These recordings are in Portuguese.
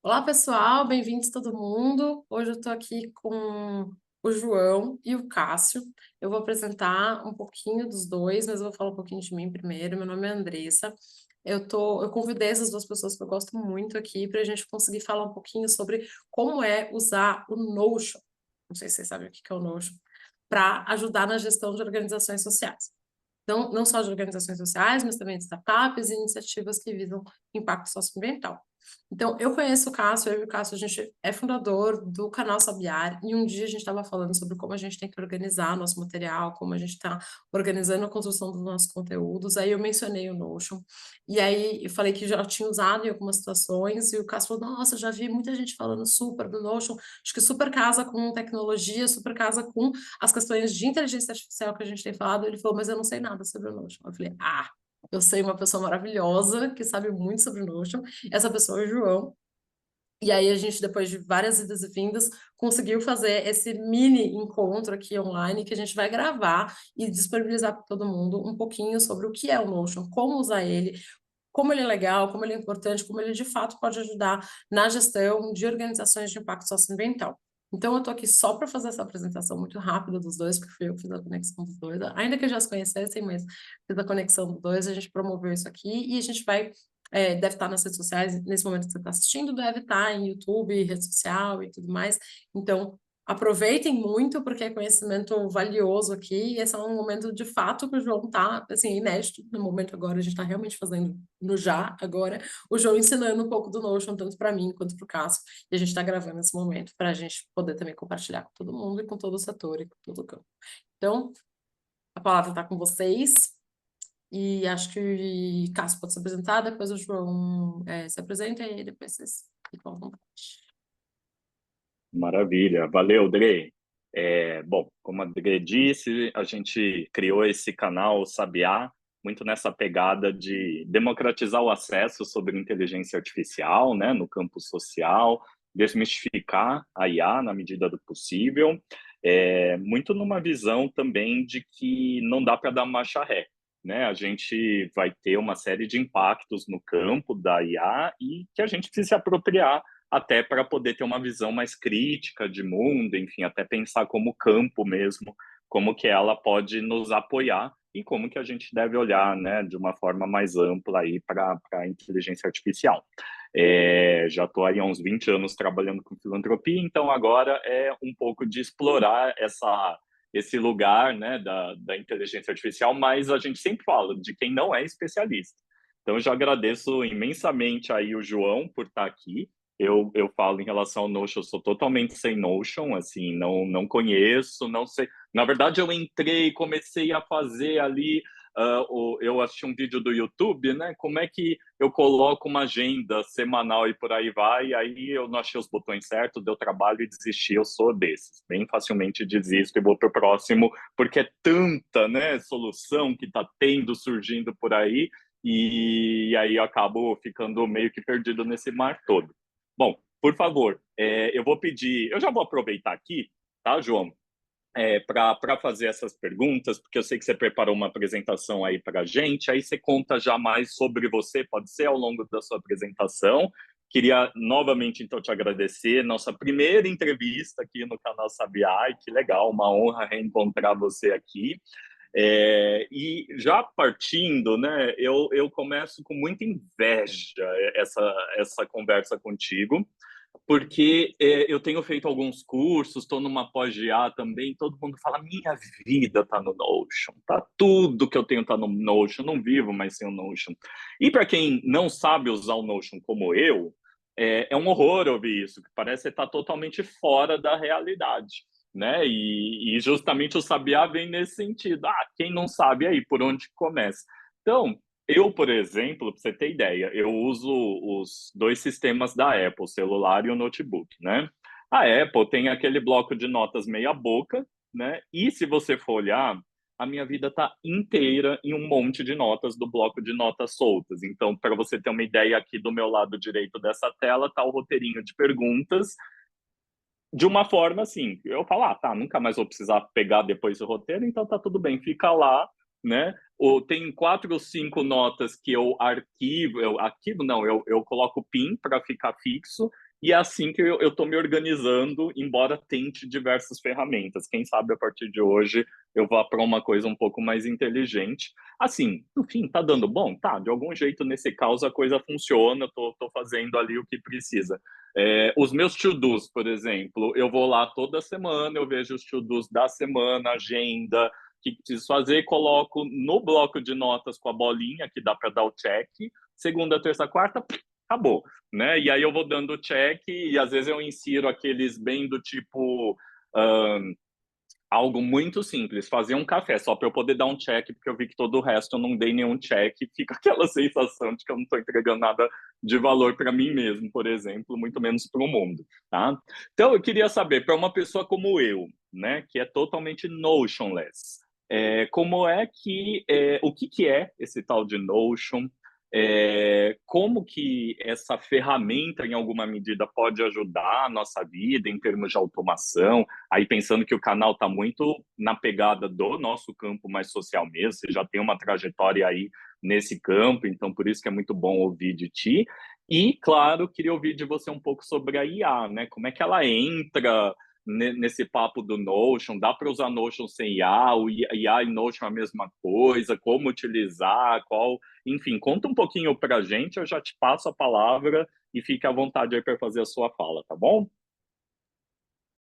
Olá, pessoal, bem-vindos todo mundo. Hoje eu estou aqui com o João e o Cássio. Eu vou apresentar um pouquinho dos dois, mas eu vou falar um pouquinho de mim primeiro. Meu nome é Andressa. Eu convidei essas duas pessoas que eu gosto muito aqui para a gente conseguir falar um pouquinho sobre como é usar o Notion. Não sei se vocês sabem o que é o Notion, para ajudar na gestão de organizações sociais. Não só de organizações sociais, mas também de startups e iniciativas que visam impacto socioambiental. Então, eu conheço o Cássio, eu e o Cássio, a gente é fundador do canal Sabiar, e um dia a gente estava falando sobre como a gente tem que organizar nosso material, como a gente está organizando a construção dos nossos conteúdos, aí eu mencionei o Notion, e aí eu falei que já tinha usado em algumas situações, e o Cássio falou, nossa, já vi muita gente falando super do Notion, acho que super casa com tecnologia, super casa com as questões de inteligência artificial que a gente tem falado. Ele falou, mas eu não sei nada sobre o Notion. Eu falei, eu sei uma pessoa maravilhosa que sabe muito sobre o Notion. Essa pessoa é o João. E aí a gente, depois de várias idas e vindas, conseguiu fazer esse mini encontro aqui online que a gente vai gravar e disponibilizar para todo mundo um pouquinho sobre o que é o Notion, como usar ele, como ele é legal, como ele é importante, como ele de fato pode ajudar na gestão de organizações de impacto socioambiental. Então, eu estou aqui só para fazer essa apresentação muito rápida dos dois, porque fui eu que fiz a conexão dos dois, ainda que eu já se conhecessem, mas fiz a conexão dos dois, a gente promoveu isso aqui e a gente vai, deve estar nas redes sociais, nesse momento que você está assistindo, deve estar em YouTube, rede social e tudo mais. Então, aproveitem muito, porque é conhecimento valioso aqui, e esse é um momento de fato que o João está, assim, inédito no momento agora, a gente está realmente fazendo no já agora, o João ensinando um pouco do Notion, tanto para mim quanto para o Cássio, e a gente está gravando esse momento para a gente poder também compartilhar com todo mundo e com todo o setor e com todo o campo. Então, a palavra está com vocês, e acho que o Cássio pode se apresentar, depois o João se apresenta, e aí depois vocês ficam à vontade. Maravilha, valeu, Dre. Bom, como a Dre disse, a gente criou esse canal Sabiá muito nessa pegada de democratizar o acesso sobre inteligência artificial, né, no campo social, desmistificar a IA na medida do possível, muito numa visão também de que não dá para dar marcha ré, né? A gente vai ter uma série de impactos no campo da IA e que a gente precisa se apropriar até para poder ter uma visão mais crítica de mundo, enfim, até pensar como campo mesmo, como que ela pode nos apoiar e como que a gente deve olhar, né, de uma forma mais ampla aí para a inteligência artificial. Já estou aí há uns 20 anos trabalhando com filantropia, então agora é um pouco de explorar esse lugar, né, da inteligência artificial, mas a gente sempre fala de quem não é especialista. Então, eu já agradeço imensamente aí o João por estar aqui. Eu falo em relação ao Notion, eu sou totalmente sem Notion, assim, não conheço, não sei. Na verdade, eu entrei, comecei a fazer ali, eu assisti um vídeo do YouTube, né? Como é que eu coloco uma agenda semanal e por aí vai, e aí eu não achei os botões certos, deu trabalho e desisti, eu sou desses. Bem facilmente desisto e vou para o próximo, porque é tanta, né, solução que está tendo, surgindo por aí, e aí eu acabo ficando meio que perdido nesse mar todo. Bom, por favor, eu vou pedir, eu já vou aproveitar aqui, tá, João, para fazer essas perguntas, porque eu sei que você preparou uma apresentação aí para a gente, aí você conta já mais sobre você, pode ser ao longo da sua apresentação. Queria novamente, então, te agradecer, nossa primeira entrevista aqui no canal Sabiá, e que legal, uma honra reencontrar você aqui. E já partindo, né, eu começo com muita inveja essa conversa contigo, porque eu tenho feito alguns cursos, estou numa pós-GA também, todo mundo fala, minha vida está no Notion, tá tudo que eu tenho está no Notion, não vivo mais sem o Notion. E para quem não sabe usar o Notion como eu, é um horror ouvir isso, que parece estar totalmente fora da realidade, né? E justamente o Sabiá vem nesse sentido. Quem não sabe aí por onde começa? Então, eu, por exemplo, para você ter ideia, eu uso os dois sistemas da Apple, o celular e o notebook, né? A Apple tem aquele bloco de notas meia boca, né? E se você for olhar, a minha vida está inteira em um monte de notas do bloco de notas soltas. Então, para você ter uma ideia, aqui do meu lado direito dessa tela está o roteirinho de perguntas de uma forma assim, eu falo, tá, nunca mais vou precisar pegar depois o roteiro, então tá tudo bem, fica lá, né? Ou tem 4 ou 5 notas que eu arquivo não, eu coloco PIN para ficar fixo, E é assim que eu estou me organizando, embora tente diversas ferramentas. Quem sabe a partir de hoje eu vá para uma coisa um pouco mais inteligente. Assim, no fim, tá dando bom? Tá, de algum jeito nesse caso a coisa funciona, tô fazendo ali o que precisa. Os meus to-dos, por exemplo, eu vou lá toda semana, eu vejo os to-dos da semana, agenda, o que preciso fazer, coloco no bloco de notas com a bolinha, que dá para dar o check, segunda, terça, quarta, acabou, né? E aí eu vou dando check e às vezes eu insiro aqueles bem do tipo algo muito simples, fazer um café só para eu poder dar um check, porque eu vi que todo o resto eu não dei nenhum check, fica aquela sensação de que eu não estou entregando nada de valor para mim mesmo, por exemplo, muito menos para o mundo, tá? Então eu queria saber, para uma pessoa como eu, né, que é totalmente notionless, como é que, o que que é esse tal de Notion? Como que essa ferramenta, em alguma medida, pode ajudar a nossa vida em termos de automação? Aí pensando que o canal está muito na pegada do nosso campo mais social mesmo, você já tem uma trajetória aí nesse campo, então por isso que é muito bom ouvir de ti. E, claro, queria ouvir de você um pouco sobre a IA, né? Como é que ela entra nesse papo do Notion? Dá para usar Notion sem IA? O IA e Notion é a mesma coisa? Como utilizar? Enfim, conta um pouquinho para a gente, eu já te passo a palavra e fique à vontade aí para fazer a sua fala, tá bom?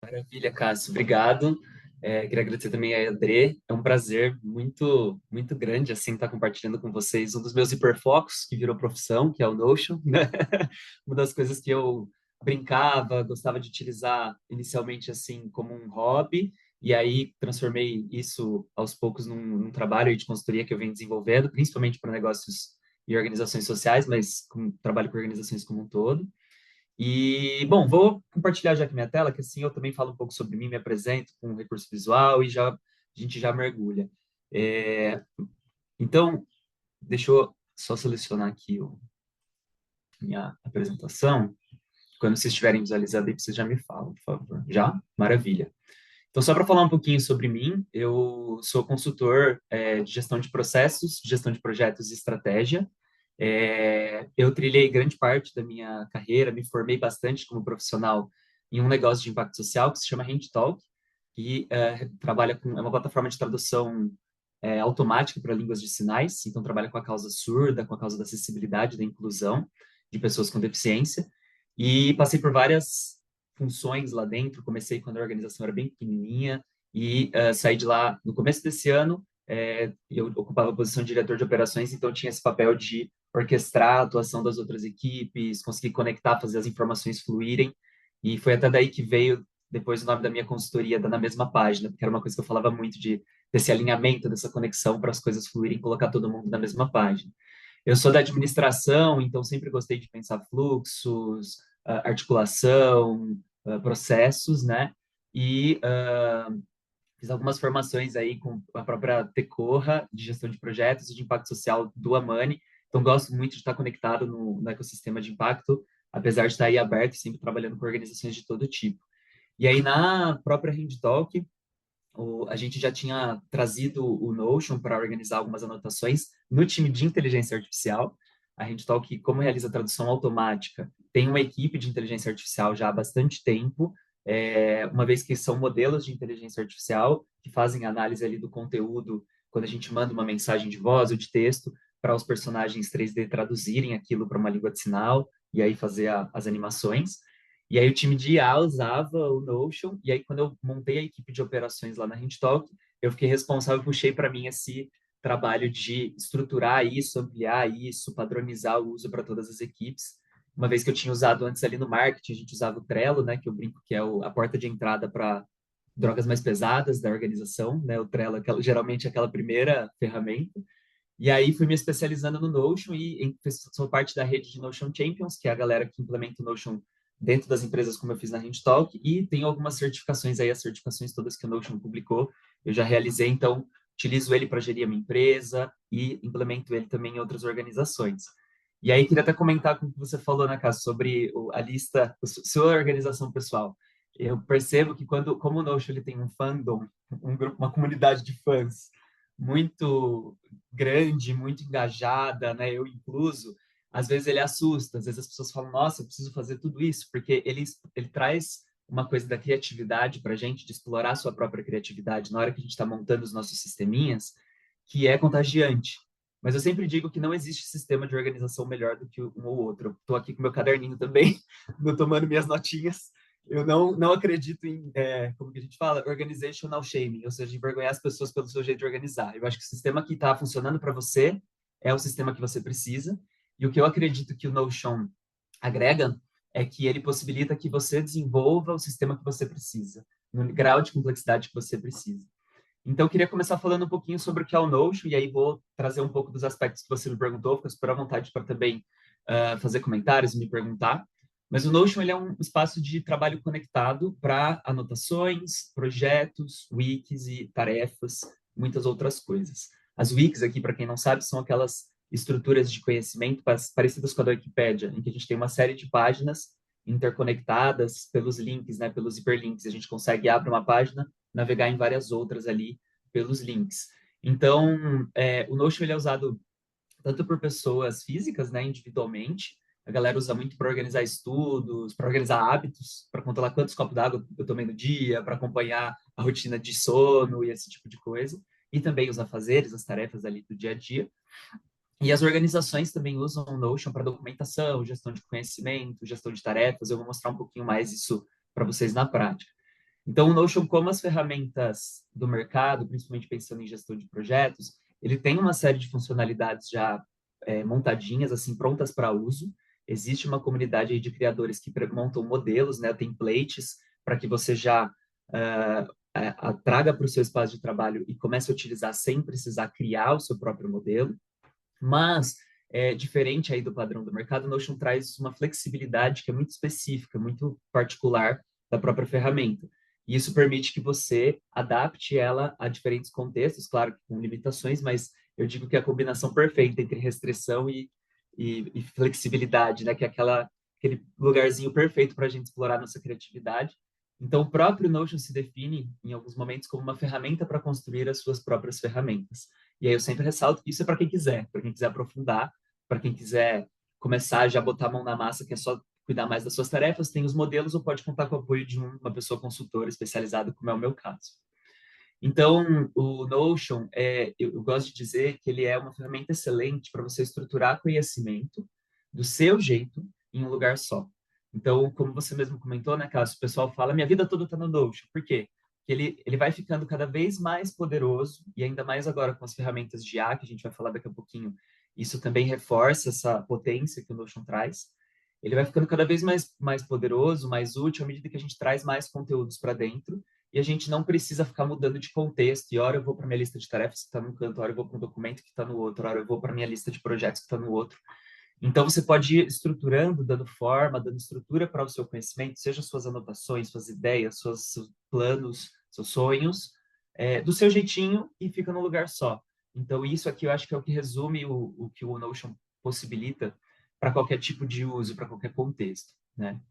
Maravilha, Cássio. Obrigado. Queria agradecer também a André. É um prazer muito, muito grande assim estar compartilhando com vocês um dos meus hiperfocos que virou profissão, que é o Notion, né? Uma das coisas que eu brincava, gostava de utilizar inicialmente assim como um hobby, e aí transformei isso aos poucos num trabalho de consultoria que eu venho desenvolvendo, principalmente para negócios e organizações sociais, mas trabalho com organizações como um todo. E, bom, vou compartilhar já aqui minha tela, que assim eu também falo um pouco sobre mim, me apresento com um recurso visual e a gente já mergulha. É, então, deixa eu só selecionar aqui minha apresentação. Quando vocês estiverem visualizando aí, vocês já me falam, por favor. Já? Maravilha. Então, só para falar um pouquinho sobre mim, eu sou consultor de gestão de processos, gestão de projetos e estratégia. Eu trilhei grande parte da minha carreira, me formei bastante como profissional em um negócio de impacto social que se chama HandTalk, que trabalha é uma plataforma de tradução automática para línguas de sinais, então trabalha com a causa surda, com a causa da acessibilidade, da inclusão de pessoas com deficiência, e passei por várias funções lá dentro, comecei quando a organização era bem pequenininha, e saí de lá no começo desse ano, eu ocupava a posição de diretor de operações, então tinha esse papel de orquestrar a atuação das outras equipes, conseguir conectar, fazer as informações fluírem, e foi até daí que veio depois o nome da minha consultoria, da Na Mesma Página, porque era uma coisa que eu falava muito desse alinhamento, dessa conexão para as coisas fluírem, colocar todo mundo na mesma página. Eu sou da administração, então sempre gostei de pensar fluxos, articulação, processos, né? E fiz algumas formações aí com a própria Tecorra, de gestão de projetos e de impacto social do Amani. Então, gosto muito de estar conectado no ecossistema de impacto, apesar de estar aí aberto, sempre trabalhando com organizações de todo tipo. E aí, na própria HandTalk, a gente já tinha trazido o Notion para organizar algumas anotações no time de inteligência artificial. A HandTalk, como realiza tradução automática, tem uma equipe de inteligência artificial já há bastante tempo, uma vez que são modelos de inteligência artificial que fazem análise ali do conteúdo quando a gente manda uma mensagem de voz ou de texto para os personagens 3D traduzirem aquilo para uma língua de sinal e aí fazer as animações. E aí o time de IA usava o Notion, e aí quando eu montei a equipe de operações lá na HandTalk, eu fiquei responsável, puxei para mim esse trabalho de estruturar isso, ampliar isso, padronizar o uso para todas as equipes. Uma vez que eu tinha usado antes ali no marketing, a gente usava o Trello, né, que eu brinco que é a porta de entrada para drogas mais pesadas da organização, né, o Trello, geralmente é aquela primeira ferramenta. E aí fui me especializando no Notion e sou parte da rede de Notion Champions, que é a galera que implementa o Notion dentro das empresas, como eu fiz na HandTalk, e tenho algumas certificações aí, as certificações todas que o Notion publicou, eu já realizei, então utilizo ele para gerir a minha empresa e implemento ele também em outras organizações. E aí queria até comentar com o que você falou, né, Cássio, sobre a lista, sua organização pessoal. Eu percebo que como o Notion ele tem um fandom, um grupo, uma comunidade de fãs muito grande, muito engajada, né, eu incluso, às vezes ele assusta, às vezes as pessoas falam, nossa, eu preciso fazer tudo isso, porque ele traz uma coisa da criatividade para a gente, de explorar a sua própria criatividade na hora que a gente está montando os nossos sisteminhas, que é contagiante. Mas eu sempre digo que não existe sistema de organização melhor do que um ou outro. Eu estou aqui com meu caderninho também, estou tomando minhas notinhas. Eu não acredito em, como que a gente fala, organizational shaming, ou seja, envergonhar as pessoas pelo seu jeito de organizar. Eu acho que o sistema que está funcionando para você é o sistema que você precisa. E o que eu acredito que o Notion agrega é que ele possibilita que você desenvolva o sistema que você precisa, no grau de complexidade que você precisa. Então, eu queria começar falando um pouquinho sobre o que é o Notion, e aí vou trazer um pouco dos aspectos que você me perguntou, fica super à vontade para também fazer comentários e me perguntar. Mas o Notion ele é um espaço de trabalho conectado para anotações, projetos, wikis e tarefas, muitas outras coisas. As wikis aqui, para quem não sabe, são aquelas estruturas de conhecimento parecidas com a da Wikipédia, em que a gente tem uma série de páginas interconectadas pelos links, né, pelos hiperlinks. A gente consegue abrir uma página, navegar em várias outras ali pelos links. Então, o Notion ele é usado tanto por pessoas físicas, né, individualmente. A galera usa muito para organizar estudos, para organizar hábitos, para controlar quantos copos d'água eu tomei no dia, para acompanhar a rotina de sono e esse tipo de coisa. E também os afazeres, as tarefas ali do dia a dia. E as organizações também usam o Notion para documentação, gestão de conhecimento, gestão de tarefas. Eu vou mostrar um pouquinho mais isso para vocês na prática. Então, o Notion, como as ferramentas do mercado, principalmente pensando em gestão de projetos, ele tem uma série de funcionalidades já montadinhas, assim, prontas para uso. Existe uma comunidade aí de criadores que montam modelos, né, templates, para que você já traga para o seu espaço de trabalho e comece a utilizar sem precisar criar o seu próprio modelo. Mas, diferente aí do padrão do mercado, o Notion traz uma flexibilidade que é muito específica, muito particular da própria ferramenta. E isso permite que você adapte ela a diferentes contextos, claro, com limitações, mas eu digo que é a combinação perfeita entre restrição e flexibilidade, né? Que é aquele lugarzinho perfeito para a gente explorar nossa criatividade. Então, o próprio Notion se define, em alguns momentos, como uma ferramenta para construir as suas próprias ferramentas. E aí eu sempre ressalto que isso é para quem quiser aprofundar, para quem quiser começar a já botar a mão na massa, que é só cuidar mais das suas tarefas, tem os modelos ou pode contar com o apoio de uma pessoa consultora especializada, como é o meu caso. Então, o Notion, eu gosto de dizer que ele é uma ferramenta excelente para você estruturar conhecimento do seu jeito em um lugar só. Então, como você mesmo comentou, né, Cássio, o pessoal fala, minha vida toda está no Notion. Por quê? Porque ele vai ficando cada vez mais poderoso, e ainda mais agora com as ferramentas de IA, que a gente vai falar daqui a pouquinho, isso também reforça essa potência que o Notion traz. Ele vai ficando cada vez mais poderoso, mais útil, à medida que a gente traz mais conteúdos para dentro, e a gente não precisa ficar mudando de contexto. E hora eu vou para minha lista de tarefas que está num canto, hora eu vou para um documento que está no outro, hora eu vou para minha lista de projetos que está no outro. Então, você pode ir estruturando, dando forma, dando estrutura para o seu conhecimento, seja suas anotações, suas ideias, seus planos, seus sonhos, do seu jeitinho e fica num lugar só. Então, isso aqui eu acho que é o que resume o que o Notion possibilita para qualquer tipo de uso, para qualquer contexto, né?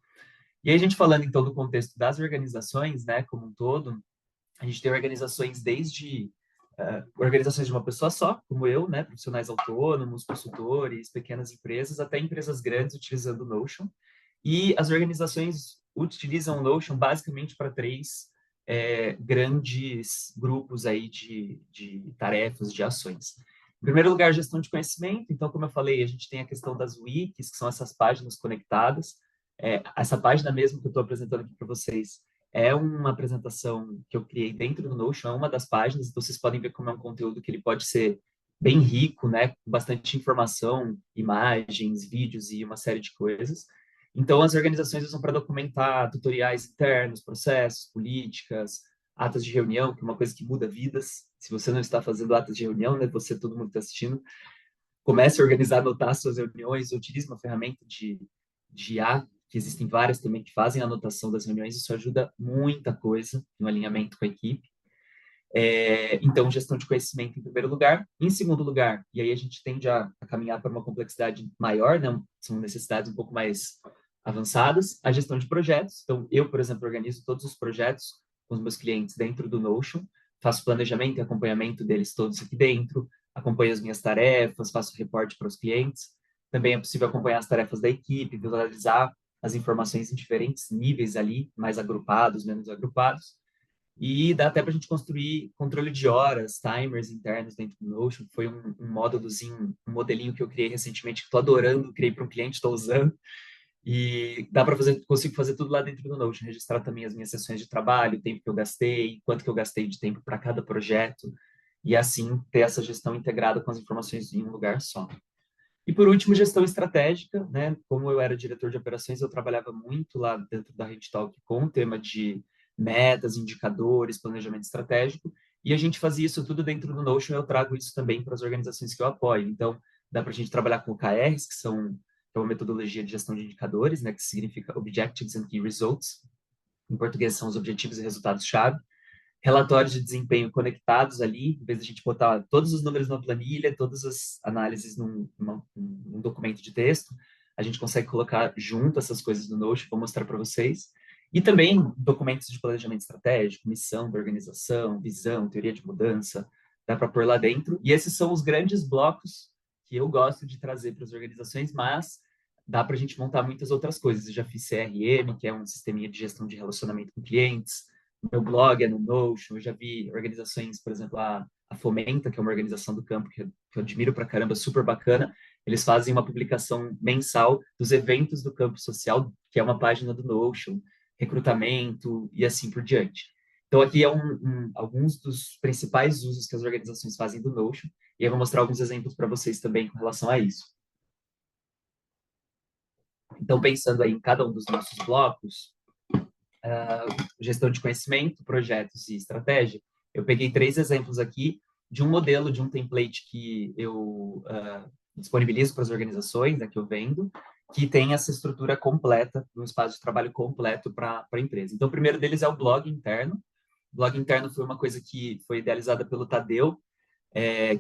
E aí, a gente falando, então, do contexto das organizações, né, como um todo, a gente tem organizações desde organizações de uma pessoa só, como eu, né, profissionais autônomos, consultores, pequenas empresas, até empresas grandes utilizando o Notion. E as organizações utilizam o Notion basicamente para três grandes grupos aí de tarefas, de ações. Em primeiro lugar, gestão de conhecimento. Então, como eu falei, a gente tem a questão das wikis, que são essas páginas conectadas. Essa página mesmo que eu estou apresentando aqui para vocês é uma apresentação que eu criei dentro do Notion, é uma das páginas, então vocês podem ver como é um conteúdo que ele pode ser bem rico, né, com bastante informação, imagens, vídeos e uma série de coisas. Então, as organizações usam para documentar tutoriais internos, processos, políticas, atas de reunião, que é uma coisa que muda vidas. Se você não está fazendo atas de reunião, né, você, todo mundo está assistindo, comece a organizar, anotar suas reuniões, utilize uma ferramenta de IA, que existem várias também que fazem a anotação das reuniões, isso ajuda muita coisa no alinhamento com a equipe. Então, gestão de conhecimento em primeiro lugar. Em segundo lugar, e aí a gente tende a caminhar para uma complexidade maior, né? São necessidades um pouco mais avançadas, a gestão de projetos. Então, eu, por exemplo, organizo todos os projetos com os meus clientes dentro do Notion, faço planejamento e acompanhamento deles todos aqui dentro, acompanho as minhas tarefas, faço reporte para os clientes. Também é possível acompanhar as tarefas da equipe, visualizar as informações em diferentes níveis ali, mais agrupados, menos agrupados. E dá até para a gente construir controle de horas, timers internos dentro do Notion. Foi um módulozinho, um modelinho que eu criei recentemente, que estou adorando, criei para um cliente, estou usando. E dá para fazer, consigo fazer tudo lá dentro do Notion, registrar também as minhas sessões de trabalho, o tempo que eu gastei, quanto que eu gastei de tempo para cada projeto, e assim ter essa gestão integrada com as informações em um lugar só. E por último, gestão estratégica, né? Como eu era diretor de operações, eu trabalhava muito lá dentro da RedTalk com o tema de metas, indicadores, planejamento estratégico, e a gente fazia isso tudo dentro do Notion, eu trago isso também para as organizações que eu apoio. Então, dá para a gente trabalhar com OKRs, que é uma metodologia de gestão de indicadores, né, que significa Objectives and Key Results. Em português, são os objetivos e resultados-chave. Relatórios de desempenho conectados ali, em vez de a gente botar todos os números numa planilha, todas as análises num documento de texto, a gente consegue colocar junto essas coisas no Notion, vou mostrar para vocês. E também documentos de planejamento estratégico, missão da organização, visão, teoria de mudança, dá para pôr lá dentro. E esses são os grandes blocos que eu gosto de trazer para as organizações, mas dá para a gente montar muitas outras coisas. Eu já fiz CRM, que é um sisteminha de gestão de relacionamento com clientes. Meu blog é no Notion. Eu já vi organizações, por exemplo, a Fomenta, que é uma organização do campo que eu admiro pra caramba, super bacana. Eles fazem uma publicação mensal dos eventos do campo social, que é uma página do Notion, recrutamento e assim por diante. Então, aqui é alguns dos principais usos que as organizações fazem do Notion, e eu vou mostrar alguns exemplos para vocês também com relação a isso. Então, pensando aí em cada um dos nossos blocos, gestão de conhecimento, projetos e estratégia, eu peguei 3 exemplos aqui de um modelo, de um template que eu disponibilizo para as organizações, né, que eu vendo, que tem essa estrutura completa, um espaço de trabalho completo para a empresa. Então, o primeiro deles é o blog interno. O blog interno foi uma coisa que foi idealizada pelo Tadeu,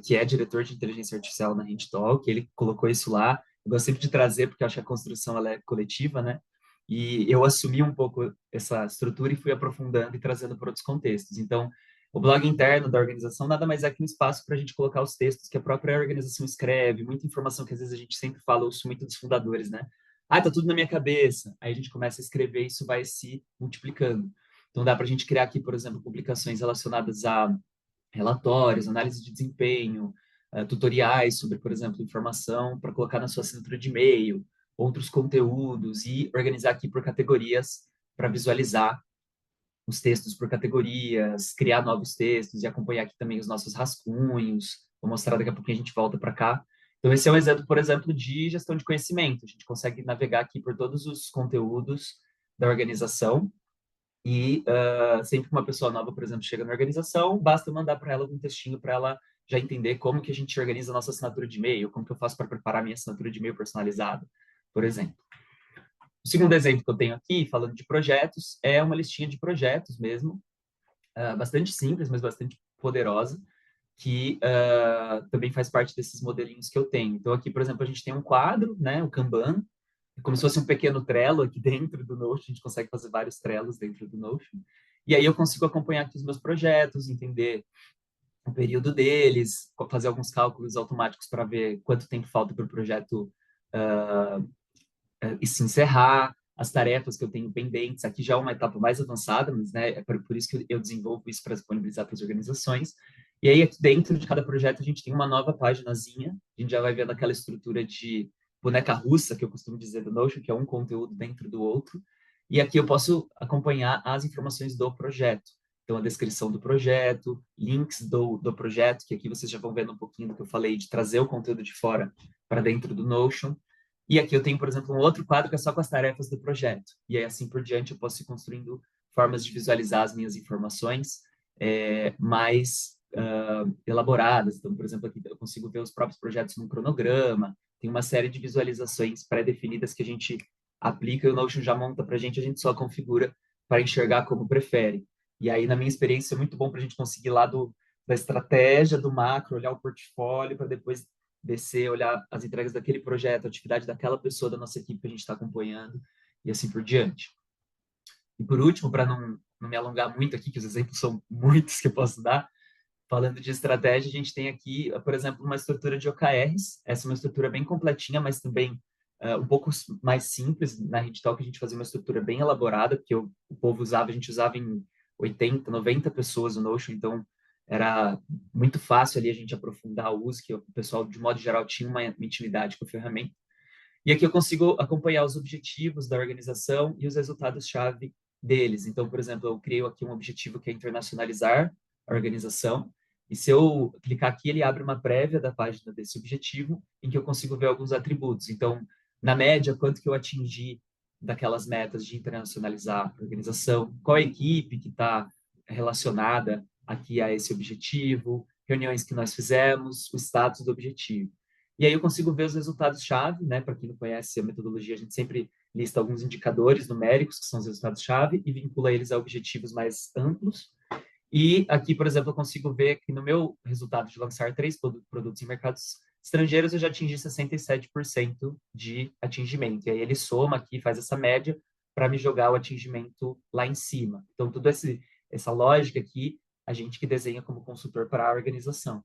que é diretor de inteligência artificial na RedTalk, ele colocou isso lá. Eu gosto sempre de trazer, porque eu acho que a construção ela é coletiva, né? E eu assumi um pouco essa estrutura e fui aprofundando e trazendo para outros contextos. Então, o blog interno da organização nada mais é que um espaço para a gente colocar os textos que a própria organização escreve, muita informação que às vezes a gente sempre fala, eu ouço muito dos fundadores, né? Ah, tá tudo na minha cabeça. Aí a gente começa a escrever e isso vai se multiplicando. Então, dá para a gente criar aqui, por exemplo, publicações relacionadas a relatórios, análise de desempenho, tutoriais sobre, por exemplo, informação para colocar na sua assinatura de e-mail, outros conteúdos e organizar aqui por categorias para visualizar os textos por categorias, criar novos textos e acompanhar aqui também os nossos rascunhos. Vou mostrar daqui a pouquinho, a gente volta para cá. Então, esse é um exemplo, por exemplo, de gestão de conhecimento. A gente consegue navegar aqui por todos os conteúdos da organização e sempre que uma pessoa nova, por exemplo, chega na organização, basta mandar para ela algum textinho para ela já entender como que a gente organiza a nossa assinatura de e-mail, como que eu faço para preparar minha assinatura de e-mail personalizada, por exemplo. O segundo exemplo que eu tenho aqui, falando de projetos, é uma listinha de projetos mesmo, bastante simples, mas bastante poderosa, que também faz parte desses modelinhos que eu tenho. Então, aqui, por exemplo, a gente tem um quadro, né, o Kanban, como se fosse um pequeno Trello aqui dentro do Notion, a gente consegue fazer vários Trellos dentro do Notion. E aí eu consigo acompanhar aqui os meus projetos, entender o período deles, fazer alguns cálculos automáticos para ver quanto tempo falta para o projeto e se encerrar, as tarefas que eu tenho pendentes. Aqui já é uma etapa mais avançada, mas né, é por isso que eu desenvolvo isso para disponibilizar para as organizações. E aí, aqui dentro de cada projeto, a gente tem uma nova paginazinha, a gente já vai vendo aquela estrutura de boneca russa, que eu costumo dizer do Notion, que é um conteúdo dentro do outro. E aqui eu posso acompanhar as informações do projeto. Então, a descrição do projeto, links do projeto, que aqui vocês já vão vendo um pouquinho do que eu falei, de trazer o conteúdo de fora para dentro do Notion. E aqui eu tenho, por exemplo, um outro quadro que é só com as tarefas do projeto. E aí, assim por diante, eu posso ir construindo formas de visualizar as minhas informações mais elaboradas. Então, por exemplo, aqui eu consigo ver os próprios projetos num cronograma, tem uma série de visualizações pré-definidas que a gente aplica e o Notion já monta para a gente só configura para enxergar como prefere. E aí, na minha experiência, é muito bom para a gente conseguir lá da estratégia, do macro, olhar o portfólio para depois descer, olhar as entregas daquele projeto, a atividade daquela pessoa da nossa equipe que a gente está acompanhando e assim por diante. E por último, para não me alongar muito aqui, que os exemplos são muitos que eu posso dar, falando de estratégia, a gente tem aqui, por exemplo, uma estrutura de OKRs. Essa é uma estrutura bem completinha, mas também um pouco mais simples. Na RedTalk a gente fazia uma estrutura bem elaborada, porque o povo usava, a gente usava em 80, 90 pessoas o Notion, então era muito fácil ali a gente aprofundar o uso, que o pessoal, de modo geral, tinha uma intimidade com a ferramenta. E aqui eu consigo acompanhar os objetivos da organização e os resultados-chave deles. Então, por exemplo, eu criei aqui um objetivo que é internacionalizar a organização. E se eu clicar aqui, ele abre uma prévia da página desse objetivo, em que eu consigo ver alguns atributos. Então, na média, quanto que eu atingi daquelas metas de internacionalizar a organização, qual a equipe que está relacionada aqui a esse objetivo, reuniões que nós fizemos, o status do objetivo. E aí eu consigo ver os resultados-chave, né? Para quem não conhece a metodologia, a gente sempre lista alguns indicadores numéricos, que são os resultados-chave, e vincula eles a objetivos mais amplos. E aqui, por exemplo, eu consigo ver que no meu resultado de lançar 3 produtos em mercados estrangeiros, eu já atingi 67% de atingimento. E aí ele soma aqui, faz essa média, para me jogar o atingimento lá em cima. Então, toda essa lógica aqui, a gente que desenha como consultor para a organização.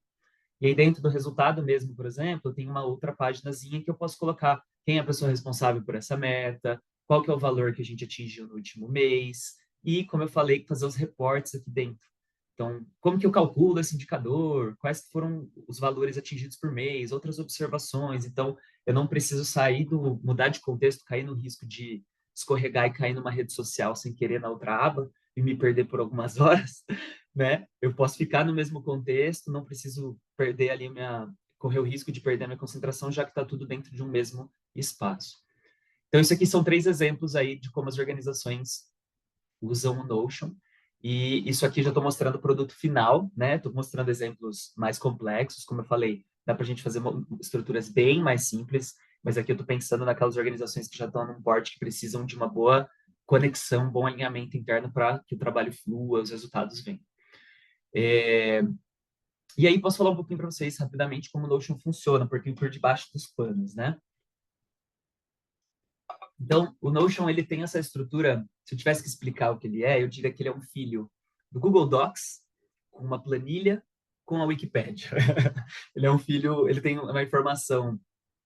E aí, dentro do resultado mesmo, por exemplo, tem uma outra paginazinha que eu posso colocar quem é a pessoa responsável por essa meta, qual que é o valor que a gente atingiu no último mês, e, como eu falei, fazer os reportes aqui dentro. Então, como que eu calculo esse indicador? Quais foram os valores atingidos por mês? Outras observações. Então, eu não preciso mudar de contexto, cair no risco de escorregar e cair numa rede social sem querer na outra aba e me perder por algumas horas, né? Eu posso ficar no mesmo contexto, não preciso perder ali correr o risco de perder a minha concentração, já que está tudo dentro de um mesmo espaço. Então, isso aqui são 3 exemplos aí de como as organizações usam o Notion. E isso aqui já estou mostrando o produto final, né? Estou mostrando exemplos mais complexos, como eu falei, dá para a gente fazer estruturas bem mais simples, mas aqui eu estou pensando naquelas organizações que já estão num porte que precisam de uma boa conexão, um bom alinhamento interno para que o trabalho flua, os resultados venham. E aí posso falar um pouquinho para vocês rapidamente como o Notion funciona, um pouquinho por debaixo dos panos, né? Então, o Notion, ele tem essa estrutura, se eu tivesse que explicar o que ele é, eu diria que ele é um filho do Google Docs, com uma planilha, com a Wikipédia. Ele é um filho, ele tem uma informação.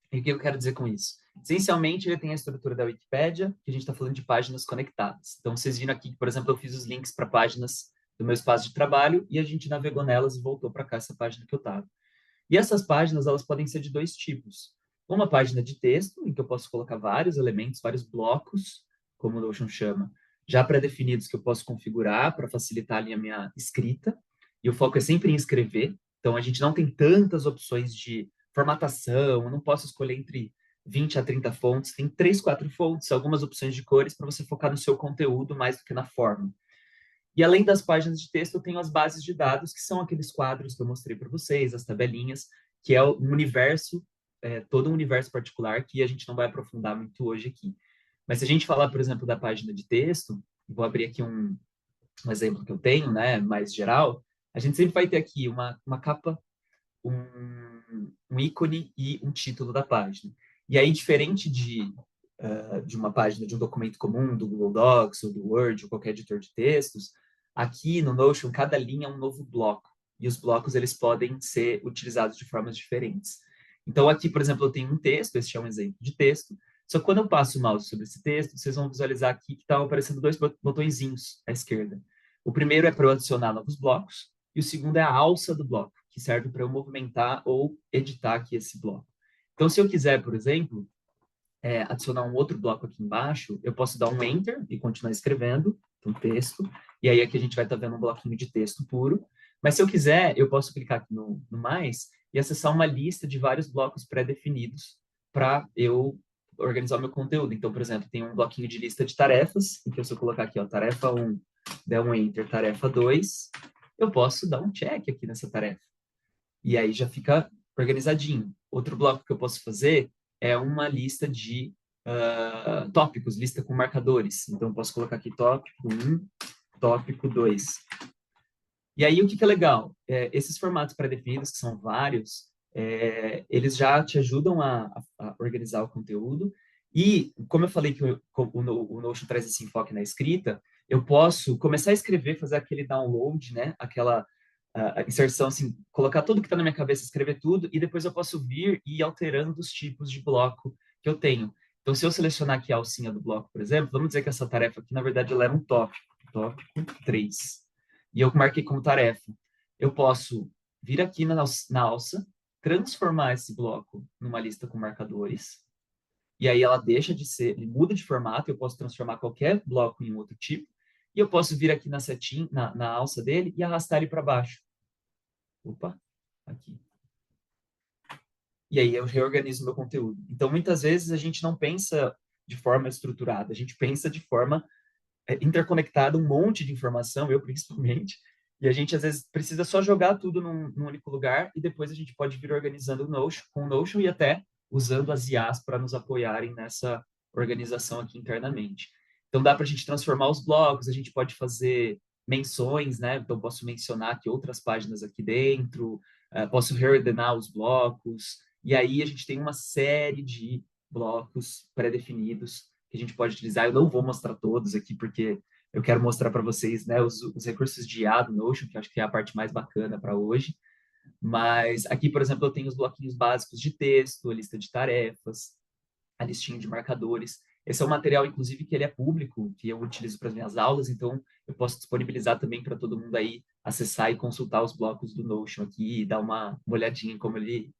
E o que eu quero dizer com isso? Essencialmente, ele tem a estrutura da Wikipédia, que a gente está falando de páginas conectadas. Então, vocês viram aqui que, por exemplo, eu fiz os links para páginas do meu espaço de trabalho e a gente navegou nelas e voltou para cá, essa página que eu estava. E essas páginas, elas podem ser de 2 tipos. Uma página de texto, em que eu posso colocar vários elementos, vários blocos, como o Notion chama, já pré-definidos que eu posso configurar para facilitar ali a minha escrita. E o foco é sempre em escrever. Então, a gente não tem tantas opções de formatação, eu não posso escolher entre 20 a 30 fontes, tem 3, 4 fontes, algumas opções de cores para você focar no seu conteúdo mais do que na forma. E além das páginas de texto, eu tenho as bases de dados, que são aqueles quadros que eu mostrei para vocês, as tabelinhas, que é um universo, todo um universo particular que a gente não vai aprofundar muito hoje aqui. Mas se a gente falar, por exemplo, da página de texto, vou abrir aqui um exemplo que eu tenho, né, mais geral, a gente sempre vai ter aqui uma capa, um ícone e um título da página. E aí, diferente de uma página de um documento comum, do Google Docs, ou do Word, ou qualquer editor de textos, aqui no Notion, cada linha é um novo bloco. E os blocos, eles podem ser utilizados de formas diferentes. Então, aqui, por exemplo, eu tenho um texto, este é um exemplo de texto, só que quando eu passo o mouse sobre esse texto, vocês vão visualizar aqui que estão aparecendo 2 botõezinhos à esquerda. O primeiro é para eu adicionar novos blocos, e o segundo é a alça do bloco, que serve para eu movimentar ou editar aqui esse bloco. Então, se eu quiser, por exemplo, adicionar um outro bloco aqui embaixo, eu posso dar um Enter e continuar escrevendo um texto, e aí aqui a gente vai estar vendo um bloquinho de texto puro. Mas se eu quiser, eu posso clicar aqui no mais e acessar uma lista de vários blocos pré-definidos para eu organizar o meu conteúdo. Então, por exemplo, tem um bloquinho de lista de tarefas, em que se eu colocar aqui, ó, tarefa 1, der um Enter, tarefa 2, eu posso dar um check aqui nessa tarefa. E aí já fica organizadinho. Outro bloco que eu posso fazer é uma lista de tópicos, lista com marcadores. Então, eu posso colocar aqui tópico 1, tópico 2. E aí, o que é legal? Esses formatos pré-definidos, que são vários, eles já te ajudam a organizar o conteúdo. E, como eu falei que o Notion traz esse enfoque na escrita, eu posso começar a escrever, fazer aquele download, né? Aquela a inserção, assim, colocar tudo que está na minha cabeça, escrever tudo, e depois eu posso vir e ir alterando os tipos de bloco que eu tenho. Então, se eu selecionar aqui a alcinha do bloco, por exemplo, vamos dizer que essa tarefa aqui, na verdade, ela era um tópico 3. E eu marquei como tarefa. Eu posso vir aqui na alça, transformar esse bloco numa lista com marcadores, e aí ela deixa de ser, ele muda de formato, eu posso transformar qualquer bloco em um outro tipo, e eu posso vir aqui na setinha, na alça dele e arrastar ele para baixo. Opa, aqui. E aí eu reorganizo meu conteúdo. Então, muitas vezes a gente não pensa de forma estruturada, a gente pensa de forma interconectada, um monte de informação, eu principalmente, e a gente às vezes precisa só jogar tudo num único lugar e depois a gente pode vir organizando o Notion, com o Notion e até usando as IAs para nos apoiarem nessa organização aqui internamente. Então dá para a gente transformar os blocos, a gente pode fazer menções, né? Então posso mencionar aqui outras páginas aqui dentro, posso reordenar os blocos, e aí a gente tem uma série de blocos pré-definidos que a gente pode utilizar. Eu não vou mostrar todos aqui, porque eu quero mostrar para vocês, né, os recursos de IA do Notion, que eu acho que é a parte mais bacana para hoje. Mas aqui, por exemplo, eu tenho os bloquinhos básicos de texto, a lista de tarefas, a listinha de marcadores. Esse é um material, inclusive, que ele é público, que eu utilizo para as minhas aulas, então eu posso disponibilizar também para todo mundo aí acessar e consultar os blocos do Notion aqui e dar uma olhadinha em como ele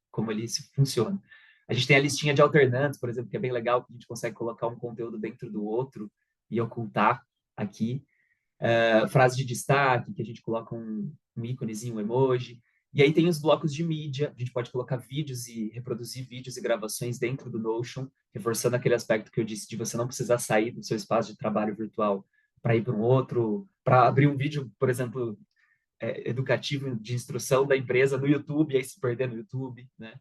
funciona. A gente tem a listinha de alternantes, por exemplo, que é bem legal, que a gente consegue colocar um conteúdo dentro do outro e ocultar aqui. Frase de destaque, que a gente coloca um íconezinho, um emoji. E aí tem os blocos de mídia, a gente pode colocar vídeos e reproduzir vídeos e gravações dentro do Notion, reforçando aquele aspecto que eu disse de você não precisar sair do seu espaço de trabalho virtual para ir para um outro, para abrir um vídeo, por exemplo, educativo de instrução da empresa no YouTube e aí se perder no YouTube, né?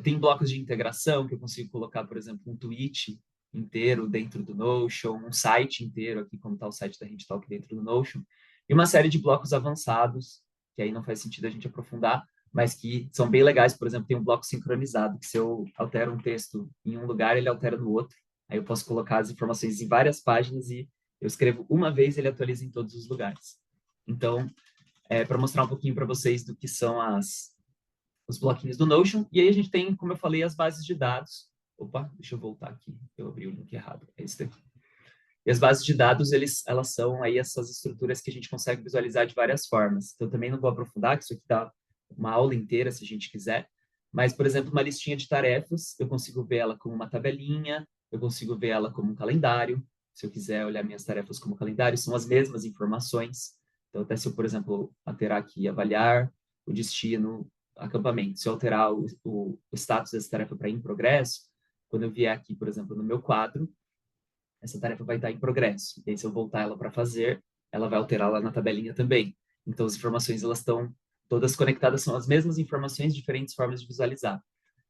Tem blocos de integração que eu consigo colocar, por exemplo, um tweet inteiro dentro do Notion, um site inteiro aqui, como está o site da HingeTalk dentro do Notion, e uma série de blocos avançados, que aí não faz sentido a gente aprofundar, mas que são bem legais. Por exemplo, tem um bloco sincronizado, que se eu altero um texto em um lugar, ele altera no outro. Aí eu posso colocar as informações em várias páginas e eu escrevo uma vez, ele atualiza em todos os lugares. Então, para mostrar um pouquinho para vocês do que são os bloquinhos do Notion, e aí a gente tem, como eu falei, as bases de dados. Opa, deixa eu voltar aqui, eu abri o link errado, é esse daqui. E as bases de dados, elas são aí essas estruturas que a gente consegue visualizar de várias formas. Então, também não vou aprofundar, que isso aqui dá uma aula inteira, se a gente quiser, mas, por exemplo, uma listinha de tarefas, eu consigo ver ela como uma tabelinha, eu consigo ver ela como um calendário, se eu quiser olhar minhas tarefas como calendário, são as mesmas informações. Então, até se eu, por exemplo, alterar aqui, avaliar o destino, acampamento, se eu alterar o status dessa tarefa para em progresso, quando eu vier aqui, por exemplo, no meu quadro, essa tarefa vai estar em progresso. E aí, se eu voltar ela para fazer, ela vai alterar lá na tabelinha também. Então, as informações, elas estão todas conectadas, são as mesmas informações, diferentes formas de visualizar.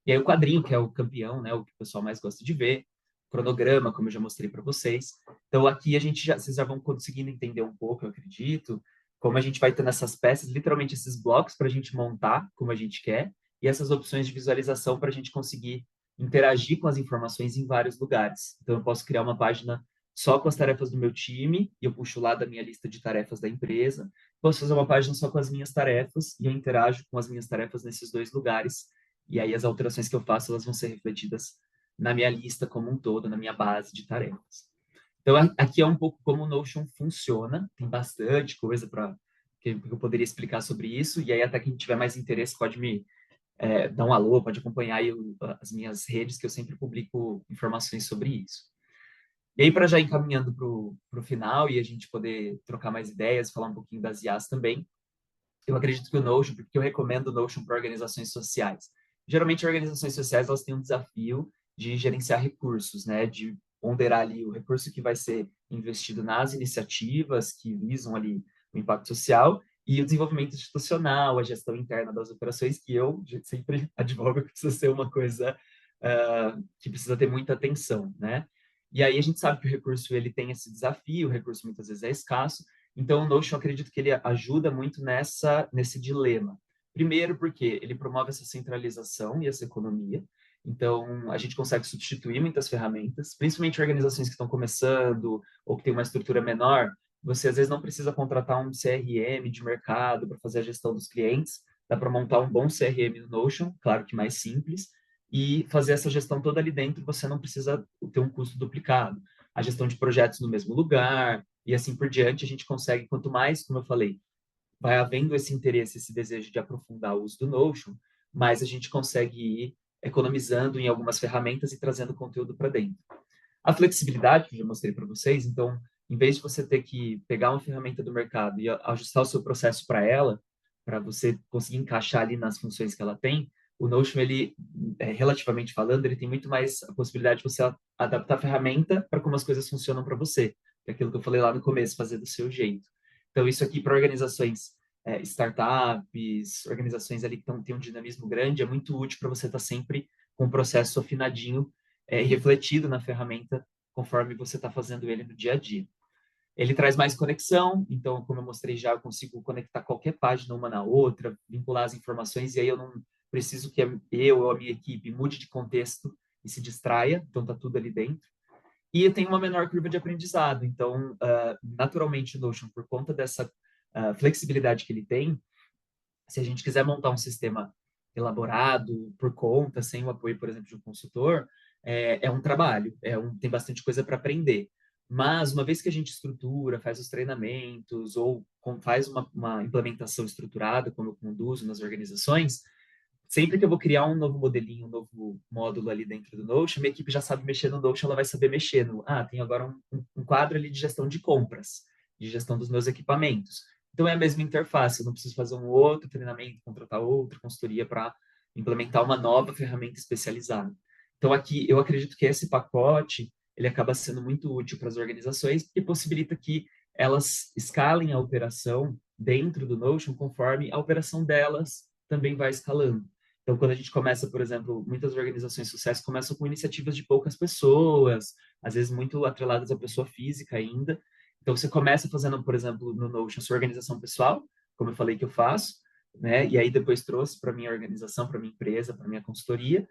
E aí, o quadrinho, que é o campeão, né, o que o pessoal mais gosta de ver, cronograma, como eu já mostrei para vocês. Então, aqui vocês já vão conseguindo entender um pouco, eu acredito, como a gente vai tendo essas peças, literalmente esses blocos para a gente montar como a gente quer, e essas opções de visualização para a gente conseguir interagir com as informações em vários lugares. Então, eu posso criar uma página só com as tarefas do meu time, e eu puxo lá da minha lista de tarefas da empresa. Posso fazer uma página só com as minhas tarefas, e eu interajo com as minhas tarefas nesses dois lugares. E aí, as alterações que eu faço, elas vão ser refletidas na minha lista como um todo, na minha base de tarefas. Então, aqui é um pouco como o Notion funciona. Tem bastante coisa que eu poderia explicar sobre isso. E aí, até quem tiver mais interesse pode me dar um alô, pode acompanhar aí as minhas redes, que eu sempre publico informações sobre isso. E aí, para já ir encaminhando para o final e a gente poder trocar mais ideias, falar um pouquinho das IAs também, eu acredito que o Notion, porque eu recomendo o Notion para organizações sociais. Geralmente, organizações sociais, elas têm um desafio de gerenciar recursos, né? De ponderar ali o recurso que vai ser investido nas iniciativas que visam ali o impacto social e o desenvolvimento institucional, a gestão interna das operações, que eu sempre advogo que precisa ser uma coisa que precisa ter muita atenção, né? E aí a gente sabe que o recurso ele tem esse desafio, o recurso muitas vezes é escasso, então o Notion eu acredito que ele ajuda muito nesse dilema. Primeiro porque ele promove essa centralização e essa economia, então a gente consegue substituir muitas ferramentas, principalmente organizações que estão começando ou que têm uma estrutura menor, você às vezes não precisa contratar um CRM de mercado para fazer a gestão dos clientes, dá para montar um bom CRM no Notion, claro que mais simples, e fazer essa gestão toda ali dentro, você não precisa ter um custo duplicado. A gestão de projetos no mesmo lugar, e assim por diante, a gente consegue, quanto mais, como eu falei, vai havendo esse interesse, esse desejo de aprofundar o uso do Notion, mais a gente consegue ir economizando em algumas ferramentas e trazendo conteúdo para dentro. A flexibilidade, que eu já mostrei para vocês, então, em vez de você ter que pegar uma ferramenta do mercado e ajustar o seu processo para ela, para você conseguir encaixar ali nas funções que ela tem, o Notion, ele, relativamente falando, ele tem muito mais a possibilidade de você adaptar a ferramenta para como as coisas funcionam para você. Que é aquilo que eu falei lá no começo, fazer do seu jeito. Então, isso aqui para organizações, startups, organizações ali que têm um dinamismo grande, é muito útil para você estar sempre com o processo afinadinho e refletido na ferramenta conforme você está fazendo ele no dia a dia. Ele traz mais conexão, então, como eu mostrei já, eu consigo conectar qualquer página uma na outra, vincular as informações, e aí eu não preciso que eu ou a minha equipe mude de contexto e se distraia, então está tudo ali dentro. E eu tenho uma menor curva de aprendizado, então, naturalmente, o Notion, por conta dessa flexibilidade que ele tem, se a gente quiser montar um sistema elaborado por conta, sem o apoio, por exemplo, de um consultor, é um trabalho, tem bastante coisa para aprender. Mas, uma vez que a gente estrutura, faz os treinamentos, ou faz uma implementação estruturada, como eu conduzo nas organizações, sempre que eu vou criar um novo modelinho, um novo módulo ali dentro do Notion, minha equipe já sabe mexer no Notion, ela vai saber mexer no... tem agora um quadro ali de gestão de compras, de gestão dos meus equipamentos. Então, é a mesma interface, eu não preciso fazer um outro treinamento, contratar outra consultoria para implementar uma nova ferramenta especializada. Então, aqui, eu acredito que esse pacote, ele acaba sendo muito útil para as organizações, porque possibilita que elas escalem a operação dentro do Notion conforme a operação delas também vai escalando. Então, quando a gente começa, por exemplo, muitas organizações de sucesso começam com iniciativas de poucas pessoas, às vezes muito atreladas à pessoa física ainda. Então, você começa fazendo, por exemplo, no Notion, sua organização pessoal, como eu falei que eu faço, né? E aí depois trouxe para minha organização, para minha empresa, para minha consultoria.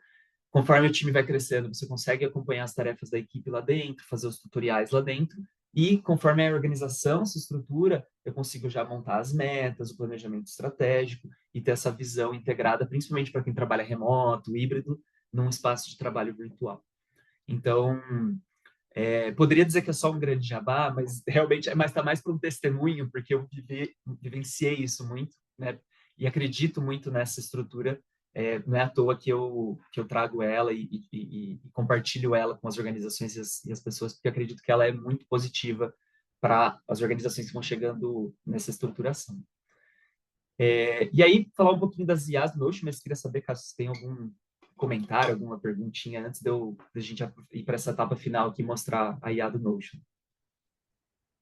Conforme o time vai crescendo, você consegue acompanhar as tarefas da equipe lá dentro, fazer os tutoriais lá dentro, e conforme a organização se estrutura, eu consigo já montar as metas, o planejamento estratégico e ter essa visão integrada, principalmente para quem trabalha remoto, híbrido, num espaço de trabalho virtual. Então, poderia dizer que é só um grande jabá, mas realmente está mais para um testemunho, porque eu vivenciei isso muito, né? E acredito muito nessa estrutura. Não é à toa que eu trago ela e compartilho ela com as organizações e as pessoas, porque acredito que ela é muito positiva para as organizações que vão chegando nessa estruturação. E aí, falar um pouquinho das IAs do Notion, mas queria saber caso vocês tenham algum comentário, alguma perguntinha antes de a gente ir para essa etapa final aqui e mostrar a IA do Notion.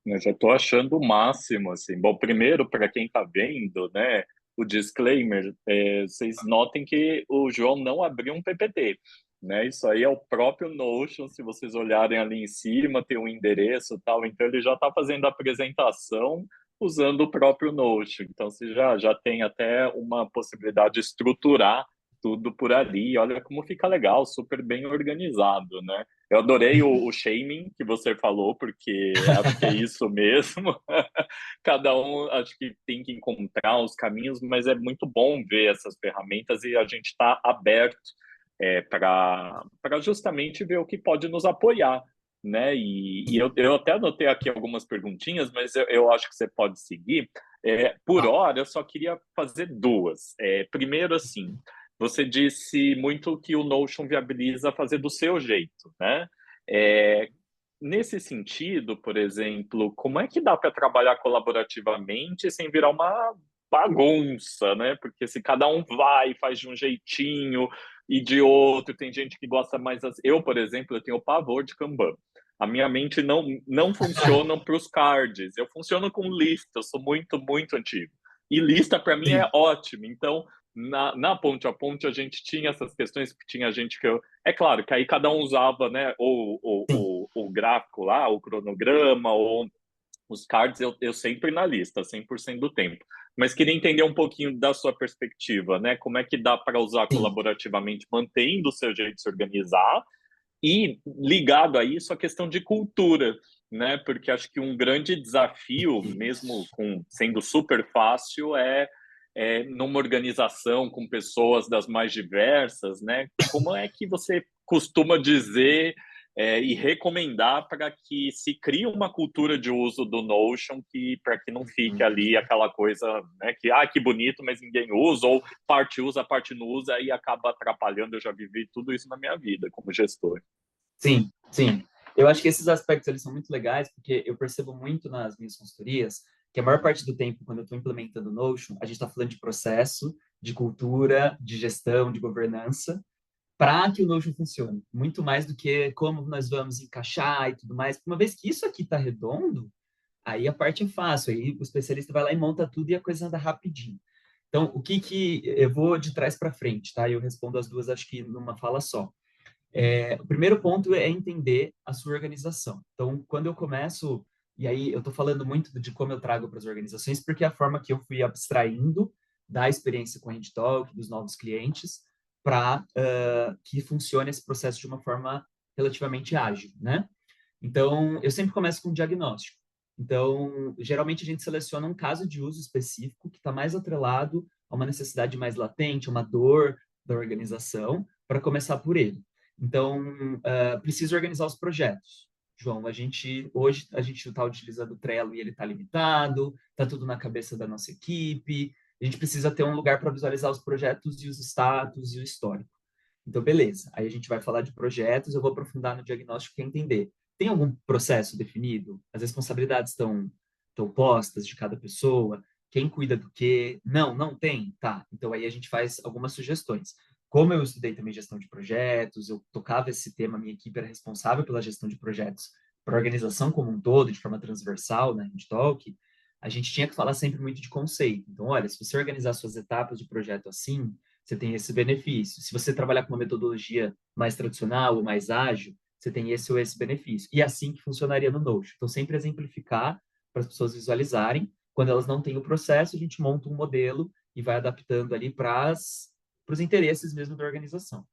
Eu já estou achando o máximo, assim. Bom, primeiro, para quem está vendo, né, o disclaimer, vocês notem que o João não abriu um PPT, né? Isso aí é o próprio Notion, se vocês olharem ali em cima, tem um endereço e tal, então ele já está fazendo a apresentação usando o próprio Notion. Então, você já tem até uma possibilidade de estruturar tudo por ali. Olha como fica legal, super bem organizado, né? Eu adorei o shaming que você falou, porque acho que é isso mesmo. Cada um acho que tem que encontrar os caminhos, mas é muito bom ver essas ferramentas e a gente está aberto para justamente ver o que pode nos apoiar, né? E eu até anotei aqui algumas perguntinhas, mas eu acho que você pode seguir. Por hora, eu só queria fazer duas. Primeiro, assim, você disse muito que o Notion viabiliza fazer do seu jeito, né? Nesse sentido, por exemplo, como é que dá para trabalhar colaborativamente sem virar uma bagunça, né? Porque se cada um vai e faz de um jeitinho e de outro, tem gente que gosta mais... Eu, por exemplo, eu tenho pavor de Kanban. A minha mente não funciona para os cards. Eu funciono com lista, eu sou muito, muito antigo. E lista, para mim, é ótimo. Então, na ponte a ponte, a gente tinha essas questões, que tinha gente que... É claro que aí cada um usava, né, o gráfico lá, o cronograma, ou os cards, eu sempre na lista, 100% do tempo. Mas queria entender um pouquinho da sua perspectiva, né? Como é que dá para usar colaborativamente, mantendo o seu jeito de se organizar, e ligado a isso, a questão de cultura, né? Porque acho que um grande desafio, mesmo sendo super fácil, numa organização com pessoas das mais diversas, né? Como é que você costuma dizer e recomendar para que se crie uma cultura de uso do Notion para que não fique ali aquela coisa, né, que bonito, mas ninguém usa, ou parte usa, parte não usa, e acaba atrapalhando. Eu já vivi tudo isso na minha vida como gestor. Sim, sim. Eu acho que esses aspectos eles são muito legais, porque eu percebo muito nas minhas consultorias que a maior parte do tempo, quando eu estou implementando o Notion, a gente está falando de processo, de cultura, de gestão, de governança, para que o Notion funcione. Muito mais do que como nós vamos encaixar e tudo mais. Uma vez que isso aqui está redondo, aí a parte é fácil. Aí o especialista vai lá e monta tudo e a coisa anda rapidinho. Então, o que eu vou de trás para frente, tá? Eu respondo as duas, acho que numa fala só. O primeiro ponto é entender a sua organização. Então, quando eu começo, e aí eu estou falando muito de como eu trago para as organizações, porque é a forma que eu fui abstraindo da experiência com a HandTalk, dos novos clientes, para que funcione esse processo de uma forma relativamente ágil, né? Então, eu sempre começo com um diagnóstico. Então, geralmente a gente seleciona um caso de uso específico que está mais atrelado a uma necessidade mais latente, uma dor da organização, para começar por ele. Então, precisa organizar os projetos. João, hoje a gente está utilizando o Trello e ele está limitado, está tudo na cabeça da nossa equipe, a gente precisa ter um lugar para visualizar os projetos e os status e o histórico. Então, beleza. Aí a gente vai falar de projetos, eu vou aprofundar no diagnóstico e entender. Tem algum processo definido? As responsabilidades estão postas de cada pessoa? Quem cuida do quê? Não, não tem? Tá. Então, aí a gente faz algumas sugestões. Como eu estudei também gestão de projetos, eu tocava esse tema, minha equipe era responsável pela gestão de projetos para a organização como um todo, de forma transversal, na HandTalk, a gente tinha que falar sempre muito de conceito. Então, olha, se você organizar suas etapas de projeto assim, você tem esse benefício. Se você trabalhar com uma metodologia mais tradicional ou mais ágil, você tem esse ou esse benefício. E é assim que funcionaria no Notion. Então, sempre exemplificar para as pessoas visualizarem. Quando elas não têm o processo, a gente monta um modelo e vai adaptando ali para os interesses mesmo da organização.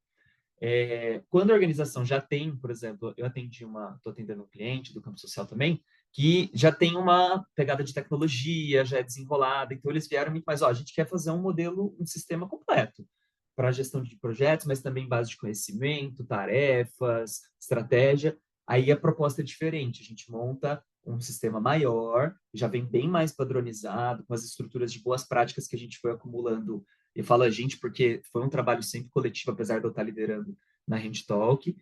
Quando a organização já tem, por exemplo, estou atendendo um cliente do campo social também, que já tem uma pegada de tecnologia, já é desenrolada, então eles vieram muito mais, a gente quer fazer um modelo, um sistema completo para a gestão de projetos, mas também base de conhecimento, tarefas, estratégia. Aí a proposta é diferente, a gente monta um sistema maior, já vem bem mais padronizado, com as estruturas de boas práticas que a gente foi acumulando. Eu falo a gente porque foi um trabalho sempre coletivo, apesar de eu estar liderando na HandTalk.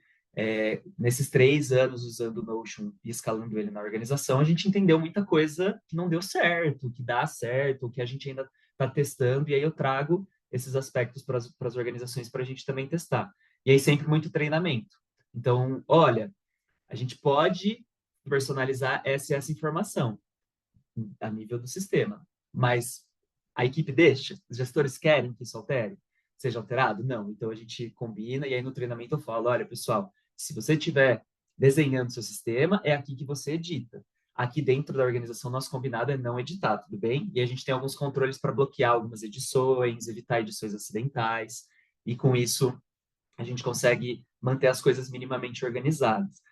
Nesses 3 anos usando o Notion e escalando ele na organização, a gente entendeu muita coisa que não deu certo, que dá certo, que a gente ainda está testando, e aí eu trago esses aspectos para as organizações para a gente também testar. E aí sempre muito treinamento. Então, olha, a gente pode personalizar essa informação a nível do sistema, mas a equipe deixa? Os gestores querem que isso seja alterado? Não. Então a gente combina e aí no treinamento eu falo, olha, pessoal, se você estiver desenhando seu sistema, é aqui que você edita. Aqui dentro da organização, nosso combinado é não editar, tudo bem? E a gente tem alguns controles para bloquear algumas edições, evitar edições acidentais, e com isso a gente consegue manter as coisas minimamente organizadas.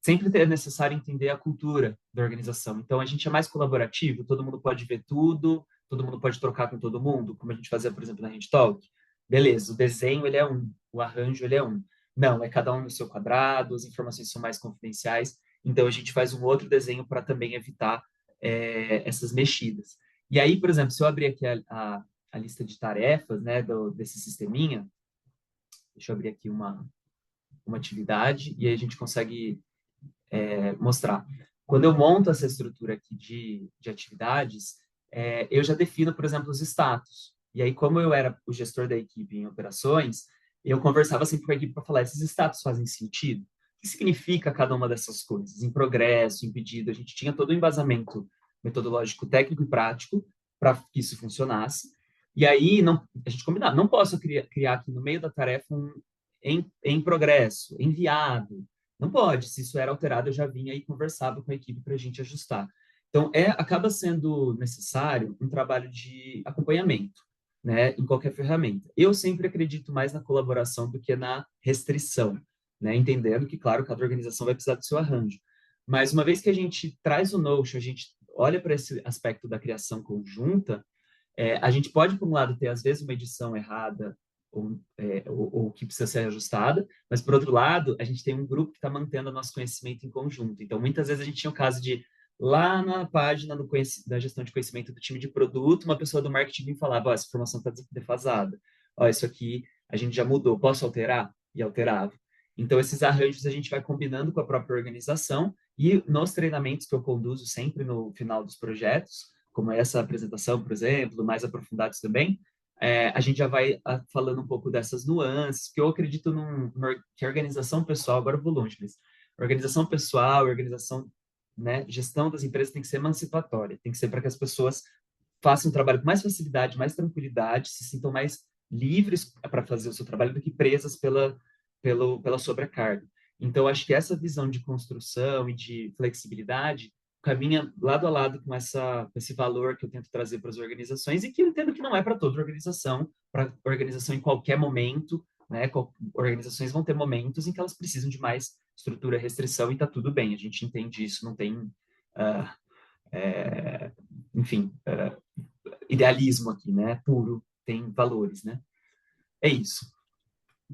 Sempre é necessário entender a cultura da organização. Então, a gente é mais colaborativo, todo mundo pode ver tudo, todo mundo pode trocar com todo mundo, como a gente fazia, por exemplo, na HandTalk. Beleza, o desenho ele é um, o arranjo ele é um. Não, é cada um no seu quadrado, as informações são mais confidenciais, então a gente faz um outro desenho para também evitar essas mexidas. E aí, por exemplo, se eu abrir aqui a lista de tarefas, né, desse sisteminha, deixa eu abrir aqui uma atividade, e aí a gente consegue mostrar. Quando eu monto essa estrutura aqui de atividades, eu já defino, por exemplo, os status. E aí, como eu era o gestor da equipe em operações, eu conversava sempre com a equipe para falar, esses status fazem sentido? O que significa cada uma dessas coisas? Em progresso, em pedido, a gente tinha todo o embasamento metodológico, técnico e prático para que isso funcionasse. E aí, a gente combinava, não posso criar aqui no meio da tarefa em progresso, enviado, não pode. Se isso era alterado, eu já vinha e conversava com a equipe para a gente ajustar. Então, acaba sendo necessário um trabalho de acompanhamento, né, em qualquer ferramenta. Eu sempre acredito mais na colaboração do que na restrição, né, entendendo que, claro, cada organização vai precisar do seu arranjo. Mas uma vez que a gente traz o Notion, a gente olha para esse aspecto da criação conjunta, a gente pode, por um lado, ter, às vezes, uma edição errada ou que precisa ser ajustada, mas, por outro lado, a gente tem um grupo que está mantendo o nosso conhecimento em conjunto. Então, muitas vezes a gente tinha o caso de, lá na página da gestão de conhecimento do time de produto, uma pessoa do marketing me falava, essa informação está defasada, isso aqui a gente já mudou, posso alterar? E alterava. Então, esses arranjos a gente vai combinando com a própria organização e nos treinamentos que eu conduzo sempre no final dos projetos, como essa apresentação, por exemplo, mais aprofundados também, a gente já vai falando um pouco dessas nuances, que eu acredito que a organização pessoal, agora eu vou longe, mas organização pessoal, organização, né, gestão das empresas tem que ser emancipatória, tem que ser para que as pessoas façam o trabalho com mais facilidade, mais tranquilidade, se sintam mais livres para fazer o seu trabalho do que presas pela sobrecarga. Então, acho que essa visão de construção e de flexibilidade caminha lado a lado com esse valor que eu tento trazer para as organizações e que eu entendo que não é para toda organização, para organização em qualquer momento, né? Organizações vão ter momentos em que elas precisam de mais estrutura, restrição e está tudo bem, a gente entende isso, não tem, enfim, idealismo aqui, né? Puro, tem valores, né? É isso.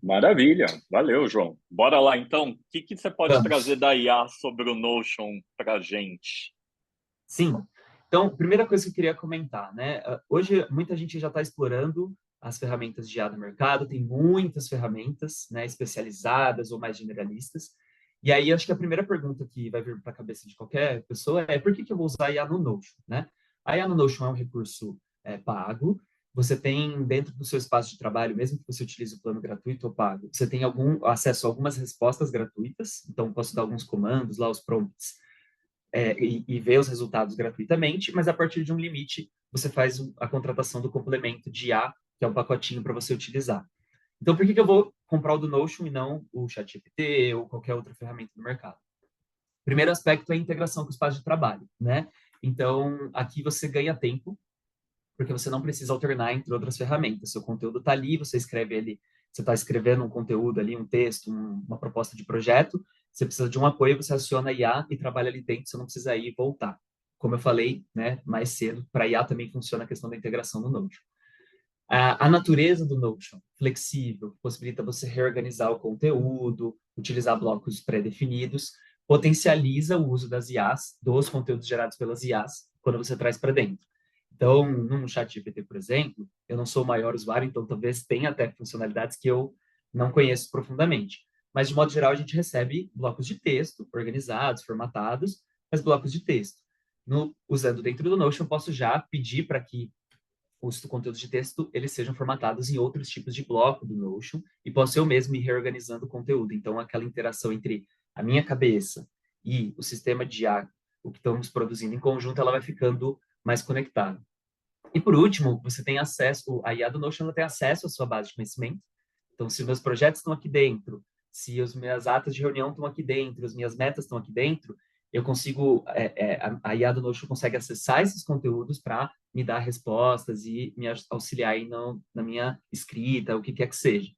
Maravilha, valeu, João. Bora lá, então. O que você pode trazer Vamos. da IA sobre o Notion para a gente? Sim. Então, primeira coisa que eu queria comentar, né? Hoje, muita gente já está explorando as ferramentas de IA no mercado, tem muitas ferramentas, né, especializadas ou mais generalistas. E aí, acho que a primeira pergunta que vai vir para a cabeça de qualquer pessoa é por que eu vou usar IA no Notion, né? A IA no Notion é um recurso pago. Você tem, dentro do seu espaço de trabalho, mesmo que você utilize o plano gratuito ou pago, você tem acesso a algumas respostas gratuitas. Então, posso dar alguns comandos lá, os prompts, e ver os resultados gratuitamente, mas a partir de um limite, você faz a contratação do complemento de IA, que é um pacotinho para você utilizar. Então, por que eu vou comprar o do Notion e não o ChatGPT ou qualquer outra ferramenta do mercado? Primeiro aspecto é a integração com o espaço de trabalho, né? Então, aqui você ganha tempo, porque você não precisa alternar entre outras ferramentas. Seu conteúdo está ali, você escreve ele, você está escrevendo um conteúdo ali, um texto, uma proposta de projeto, você precisa de um apoio, você aciona a IA e trabalha ali dentro, você não precisa ir e voltar. Como eu falei, né, mais cedo, para a IA também funciona a questão da integração no Notion. A natureza do Notion, flexível, possibilita você reorganizar o conteúdo, utilizar blocos pré-definidos, potencializa o uso das IAs, dos conteúdos gerados pelas IAs, quando você traz para dentro. Então, no ChatGPT, por exemplo, eu não sou o maior usuário, então talvez tenha até funcionalidades que eu não conheço profundamente. Mas, de modo geral, a gente recebe blocos de texto organizados, formatados, mas blocos de texto. Usando dentro do Notion, eu posso já pedir para que os conteúdos de texto eles sejam formatados em outros tipos de bloco do Notion e posso eu mesmo ir reorganizando o conteúdo. Então, aquela interação entre a minha cabeça e o sistema de IA, o que estamos produzindo em conjunto, ela vai ficando mais conectada. E por último, você tem acesso, a IA do Notion ela tem acesso à sua base de conhecimento. Então, se os meus projetos estão aqui dentro, se as minhas atas de reunião estão aqui dentro, as minhas metas estão aqui dentro, eu consigo, a IA do Notion consegue acessar esses conteúdos para me dar respostas e me auxiliar aí na minha escrita, o que quer que seja.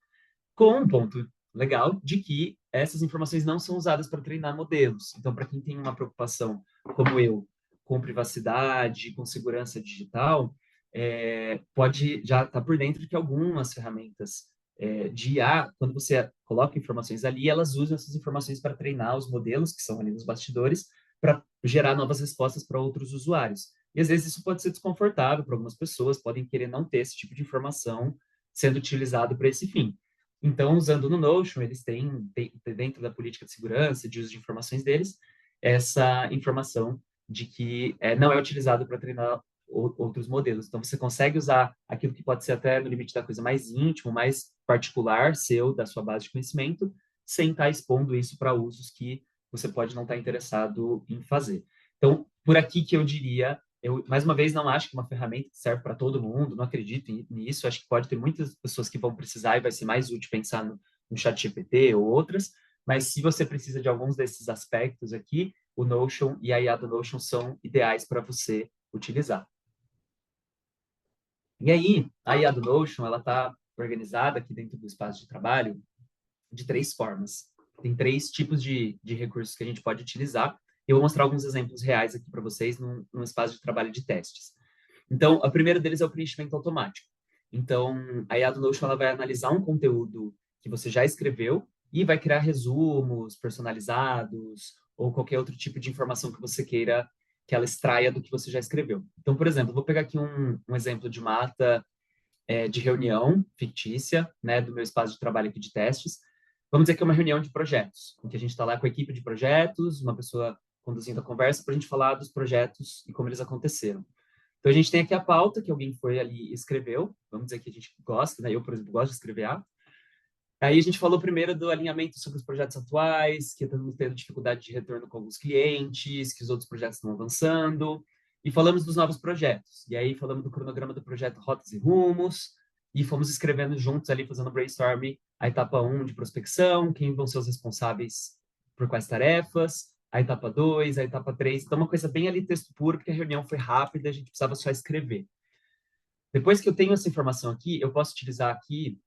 Com um ponto legal de que essas informações não são usadas para treinar modelos. Então, para quem tem uma preocupação, como eu, com privacidade, com segurança digital, pode já estar por dentro que algumas ferramentas de IA, quando você coloca informações ali, elas usam essas informações para treinar os modelos, que são ali nos bastidores, para gerar novas respostas para outros usuários. E às vezes isso pode ser desconfortável para algumas pessoas, podem querer não ter esse tipo de informação sendo utilizado para esse fim. Então, usando no Notion, eles têm, dentro da política de segurança, de uso de informações deles, essa informação de que não é utilizado para treinar outros modelos. Então, você consegue usar aquilo que pode ser até no limite da coisa mais íntimo, mais particular, seu, da sua base de conhecimento, sem estar expondo isso para usos que você pode não estar interessado em fazer. Então, por aqui que eu diria, eu, mais uma vez, não acho que uma ferramenta que serve para todo mundo, não acredito nisso, acho que pode ter muitas pessoas que vão precisar e vai ser mais útil pensar no ChatGPT ou outras, mas se você precisa de alguns desses aspectos aqui, o Notion e a IA do Notion são ideais para você utilizar. E aí, a IA do Notion, ela está organizada aqui dentro do espaço de trabalho de 3 formas. Tem 3 tipos de recursos que a gente pode utilizar. Eu vou mostrar alguns exemplos reais aqui para vocês num espaço de trabalho de testes. Então, a primeira deles é o preenchimento automático. Então, a IA do Notion ela vai analisar um conteúdo que você já escreveu e vai criar resumos personalizados ou qualquer outro tipo de informação que você queira que ela extraia do que você já escreveu. Então, por exemplo, vou pegar aqui um exemplo de uma ata de reunião fictícia, né, do meu espaço de trabalho aqui de testes. Vamos dizer que é uma reunião de projetos, em que a gente está lá com a equipe de projetos, uma pessoa conduzindo a conversa para a gente falar dos projetos e como eles aconteceram. Então, a gente tem aqui a pauta que alguém foi ali e escreveu. Vamos dizer que a gente gosta, né? Eu, por exemplo, gosto de escrever ata. Aí a gente falou primeiro do alinhamento sobre os projetos atuais, que estamos tendo dificuldade de retorno com alguns clientes, que os outros projetos estão avançando. E falamos dos novos projetos. E aí falamos do cronograma do projeto Rotas e Rumos. E fomos escrevendo juntos ali, fazendo brainstorming, a etapa 1 de prospecção, quem vão ser os responsáveis por quais tarefas, a etapa 2, a etapa 3. Então, uma coisa bem ali texto puro, porque a reunião foi rápida, a gente precisava só escrever. Depois que eu tenho essa informação aqui, eu posso utilizar aqui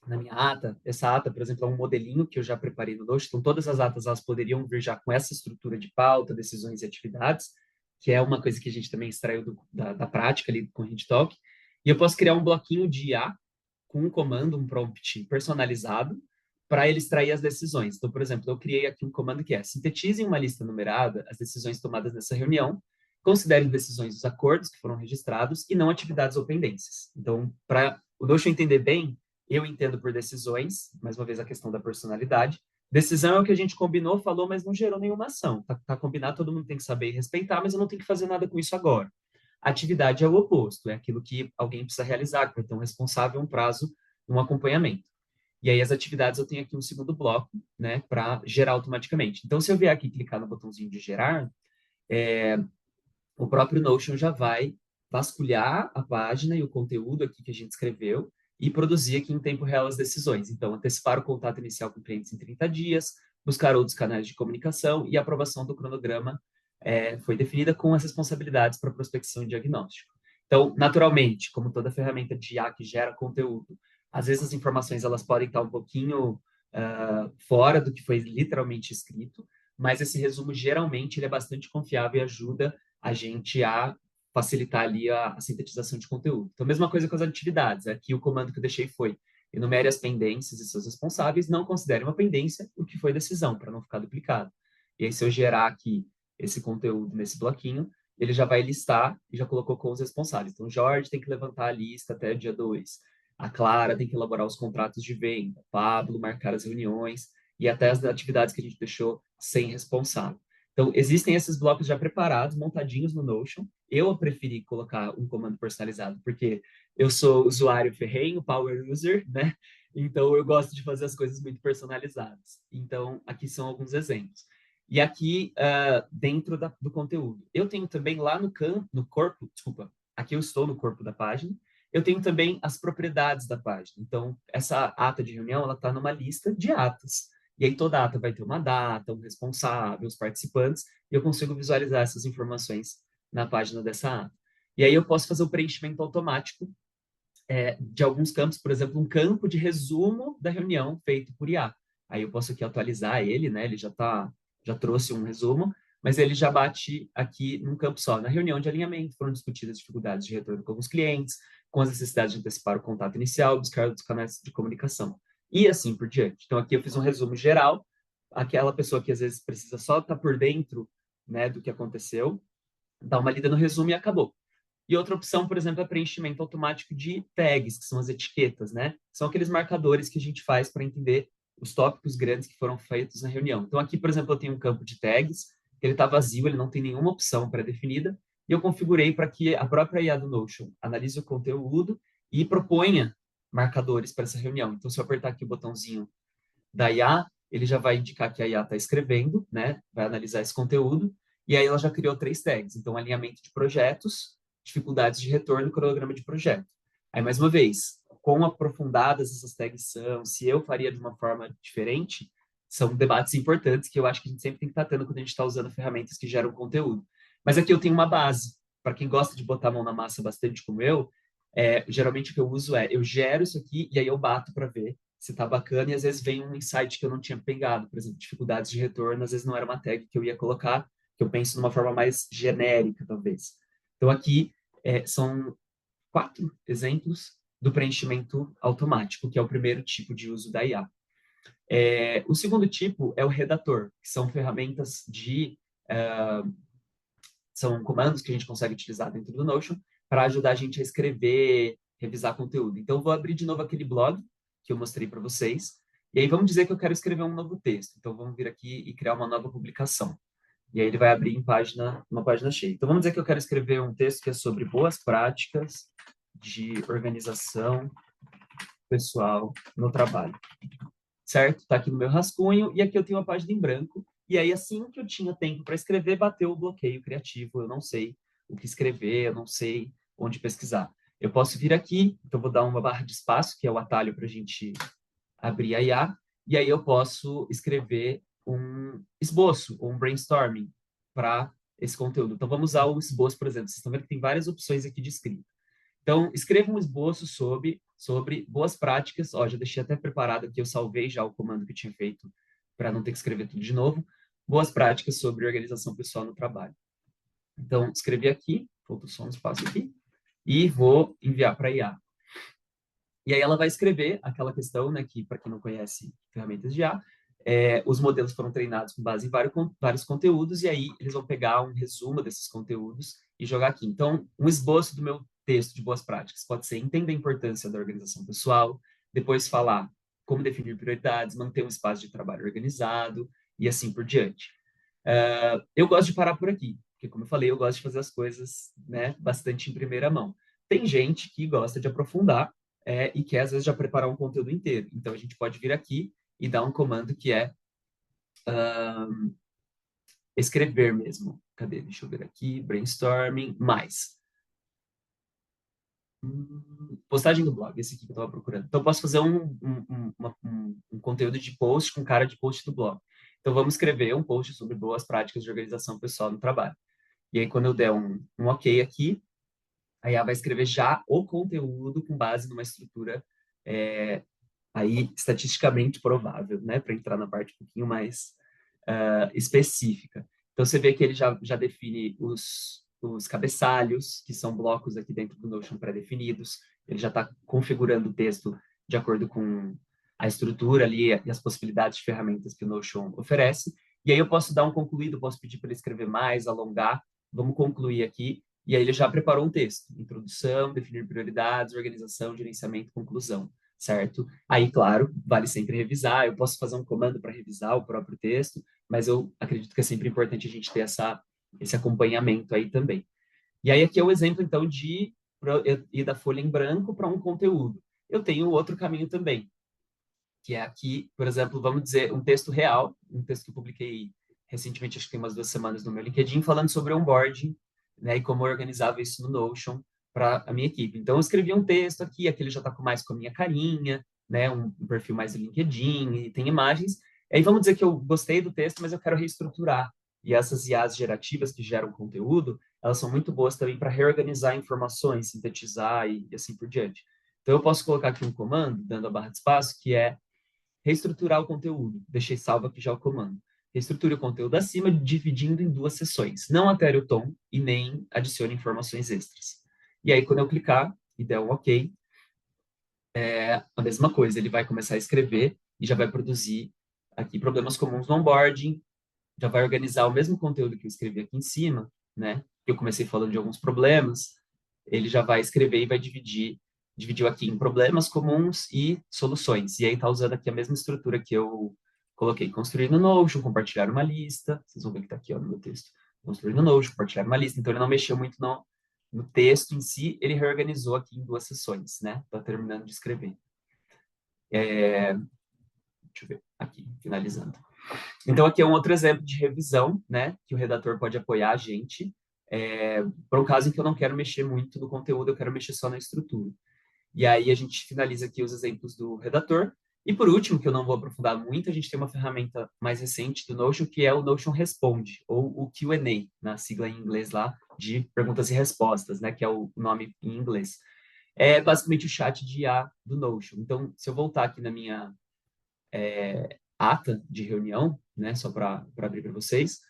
na minha ata. Essa ata, por exemplo, é um modelinho que eu já preparei no Notion. Então, todas as atas elas poderiam vir já com essa estrutura de pauta, decisões e atividades, que é uma coisa que a gente também extraiu da prática ali com o HintTalk. E eu posso criar um bloquinho de IA com um comando, um prompt personalizado, para ele extrair as decisões. Então, por exemplo, eu criei aqui um comando que é: sintetize em uma lista numerada as decisões tomadas nessa reunião, considere decisões dos acordos que foram registrados e não atividades ou pendências. Então, para o Notion entender bem, eu entendo por decisões, mais uma vez a questão da personalidade. Decisão é o que a gente combinou, falou, mas não gerou nenhuma ação. Tá combinado, todo mundo tem que saber e respeitar, mas eu não tenho que fazer nada com isso agora. Atividade é o oposto, é aquilo que alguém precisa realizar, que vai ter um responsável, um prazo, um acompanhamento. E aí as atividades eu tenho aqui um segundo bloco, né, para gerar automaticamente. Então, se eu vier aqui e clicar no botãozinho de gerar, o próprio Notion já vai vasculhar a página e o conteúdo aqui que a gente escreveu e produzir aqui em tempo real as decisões. Então, antecipar o contato inicial com clientes em 30 dias, buscar outros canais de comunicação e a aprovação do cronograma foi definida com as responsabilidades para prospecção e diagnóstico. Então, naturalmente, como toda ferramenta de IA que gera conteúdo, às vezes as informações elas podem estar um pouquinho fora do que foi literalmente escrito, mas esse resumo geralmente ele é bastante confiável e ajuda a gente a facilitar ali a sintetização de conteúdo. Então, mesma coisa com as atividades. Aqui o comando que eu deixei foi: enumere as pendências e seus responsáveis, não considere uma pendência o que foi decisão, para não ficar duplicado. E aí, se eu gerar aqui esse conteúdo nesse bloquinho, ele já vai listar e já colocou com os responsáveis. Então, o Jorge tem que levantar a lista até o dia 2. A Clara tem que elaborar os contratos de venda. Pablo marcar as reuniões e até as atividades que a gente deixou sem responsável. Então, existem esses blocos já preparados, montadinhos no Notion. Eu preferi colocar um comando personalizado, porque eu sou usuário ferrenho, power user, né? Então, eu gosto de fazer as coisas muito personalizadas. Então, aqui são alguns exemplos. E aqui, dentro do conteúdo. Eu tenho também lá no corpo, desculpa, aqui eu estou no corpo da página, eu tenho também as propriedades da página. Então, essa ata de reunião, ela está numa lista de atas. E aí toda ata vai ter uma data, um responsável, os participantes, e eu consigo visualizar essas informações na página dessa ata. E aí eu posso fazer o preenchimento automático de alguns campos, por exemplo, um campo de resumo da reunião feito por IA. Aí eu posso aqui atualizar ele, né? Ele já trouxe um resumo, mas ele já bate aqui num campo só. Na reunião de alinhamento foram discutidas dificuldades de retorno com alguns clientes, com as necessidades de antecipar o contato inicial, buscar outros canais de comunicação e assim por diante. Então, aqui eu fiz um resumo geral. Aquela pessoa que às vezes precisa só estar por dentro, né, do que aconteceu, dá uma lida no resumo e acabou. E outra opção, por exemplo, é preenchimento automático de tags, que são as etiquetas, né? São aqueles marcadores que a gente faz para entender os tópicos grandes que foram feitos na reunião. Então, aqui, por exemplo, eu tenho um campo de tags, ele está vazio, ele não tem nenhuma opção pré-definida, e eu configurei para que a própria IA do Notion analise o conteúdo e proponha marcadores para essa reunião. Então, se eu apertar aqui o botãozinho da IA, ele já vai indicar que a IA está escrevendo, né? Vai analisar esse conteúdo, e aí ela já criou 3 tags. Então, alinhamento de projetos, dificuldades de retorno e cronograma de projeto. Aí, mais uma vez, quão aprofundadas essas tags são, se eu faria de uma forma diferente, são debates importantes que eu acho que a gente sempre tem que estar tendo quando a gente está usando ferramentas que geram conteúdo. Mas aqui eu tenho uma base. Para quem gosta de botar a mão na massa bastante como eu, geralmente o que eu uso eu gero isso aqui e aí eu bato para ver se está bacana e às vezes vem um insight que eu não tinha pegado. Por exemplo, dificuldades de retorno, às vezes não era uma tag que eu ia colocar, que eu penso de uma forma mais genérica, talvez. Então, aqui são 4 exemplos do preenchimento automático, que é o primeiro tipo de uso da IA. O segundo tipo é o redator, que são ferramentas são comandos que a gente consegue utilizar dentro do Notion para ajudar a gente a escrever, revisar conteúdo. Então, eu vou abrir de novo aquele blog que eu mostrei para vocês, e aí vamos dizer que eu quero escrever um novo texto. Então, vamos vir aqui e criar uma nova publicação. E aí ele vai abrir uma página cheia. Então, vamos dizer que eu quero escrever um texto que é sobre boas práticas de organização pessoal no trabalho. Certo? Está aqui no meu rascunho, e aqui eu tenho uma página em branco, e aí assim que eu tinha tempo para escrever, bateu o bloqueio criativo, eu não sei o que escrever, eu não sei onde pesquisar. Eu posso vir aqui, então vou dar uma barra de espaço, que é o atalho para a gente abrir a IA, e aí eu posso escrever um esboço, ou um brainstorming para esse conteúdo. Então vamos usar o esboço, por exemplo. Vocês estão vendo que tem várias opções aqui de escrita. Então, escreva um esboço sobre boas práticas. Ó, já deixei até preparado aqui, eu salvei já o comando que eu tinha feito para não ter que escrever tudo de novo. Boas práticas sobre organização pessoal no trabalho. Então, escrevi aqui, faltou só um espaço aqui, e vou enviar para a IA. E aí ela vai escrever aquela questão, né, que para quem não conhece ferramentas de IA, os modelos foram treinados com base em vários conteúdos, e aí eles vão pegar um resumo desses conteúdos e jogar aqui. Então, um esboço do meu texto de boas práticas pode ser entender a importância da organização pessoal, depois falar como definir prioridades, manter um espaço de trabalho organizado e assim por diante. Eu gosto de parar por aqui, porque, como eu falei, eu gosto de fazer as coisas, né, bastante em primeira mão. Tem gente que gosta de aprofundar e quer, às vezes, já preparar um conteúdo inteiro. Então, a gente pode vir aqui e dar um comando que é escrever mesmo. Cadê? Deixa eu ver aqui. Brainstorming, mais. Postagem do blog, esse aqui que eu estava procurando. Então, eu posso fazer um conteúdo de post com cara de post do blog. Então, vamos escrever um post sobre boas práticas de organização pessoal no trabalho. E aí, quando eu der um OK aqui, a IA vai escrever já o conteúdo com base numa estrutura aí estatisticamente provável, né? Para entrar na parte um pouquinho mais específica. Então, você vê que ele já define os cabeçalhos, que são blocos aqui dentro do Notion pré-definidos. Ele já está configurando o texto de acordo com a estrutura ali e as possibilidades de ferramentas que o Notion oferece. E aí eu posso dar um concluído, posso pedir para ele escrever mais, alongar. Vamos concluir aqui. E aí ele já preparou um texto. Introdução, definir prioridades, organização, gerenciamento, conclusão. Certo? Aí, claro, vale sempre revisar. Eu posso fazer um comando para revisar o próprio texto, mas eu acredito que é sempre importante a gente ter esse acompanhamento aí também. E aí aqui é o exemplo, então, de ir da folha em branco para um conteúdo. Eu tenho outro caminho também, que é aqui, por exemplo, vamos dizer, um texto real, um texto que eu publiquei recentemente, acho que tem umas 2 semanas no meu LinkedIn, falando sobre onboarding, né, e como eu organizava isso no Notion para a minha equipe. Então, eu escrevi um texto aqui, aquele já está mais com a minha carinha, né, um perfil mais do LinkedIn, e tem imagens. Aí vamos dizer que eu gostei do texto, mas eu quero reestruturar. E essas IAs gerativas que geram conteúdo, elas são muito boas também para reorganizar informações, sintetizar e assim por diante. Então, eu posso colocar aqui um comando, dando a barra de espaço, que é reestruturar o conteúdo. Deixei salvo aqui já o comando. Reestruture o conteúdo acima, dividindo em 2 seções. Não altere o tom e nem adicione informações extras. E aí, quando eu clicar e der um OK, a mesma coisa. Ele vai começar a escrever e já vai produzir aqui problemas comuns no onboarding, já vai organizar o mesmo conteúdo que eu escrevi aqui em cima, né? Eu comecei falando de alguns problemas, ele já vai escrever e vai dividiu aqui em problemas comuns e soluções. E aí tá usando aqui a mesma estrutura que eu coloquei. Construir no Notion, compartilhar uma lista. Vocês vão ver que tá aqui, ó, no meu texto. Construir no Notion, compartilhar uma lista. Então, ele não mexeu muito no texto em si, ele reorganizou aqui em 2 sessões, né? Tá terminando de escrever. Deixa eu ver, aqui, finalizando. Então, aqui é um outro exemplo de revisão, né? Que o redator pode apoiar a gente. Para um caso em que eu não quero mexer muito no conteúdo, eu quero mexer só na estrutura. E aí a gente finaliza aqui os exemplos do redator. E por último, que eu não vou aprofundar muito, a gente tem uma ferramenta mais recente do Notion, que é o Notion Responde, ou o Q&A, na sigla em inglês lá, de perguntas e respostas, né, que é o nome em inglês. É basicamente o chat de IA do Notion. Então, se eu voltar aqui na minha ata de reunião, né, só para abrir para vocês,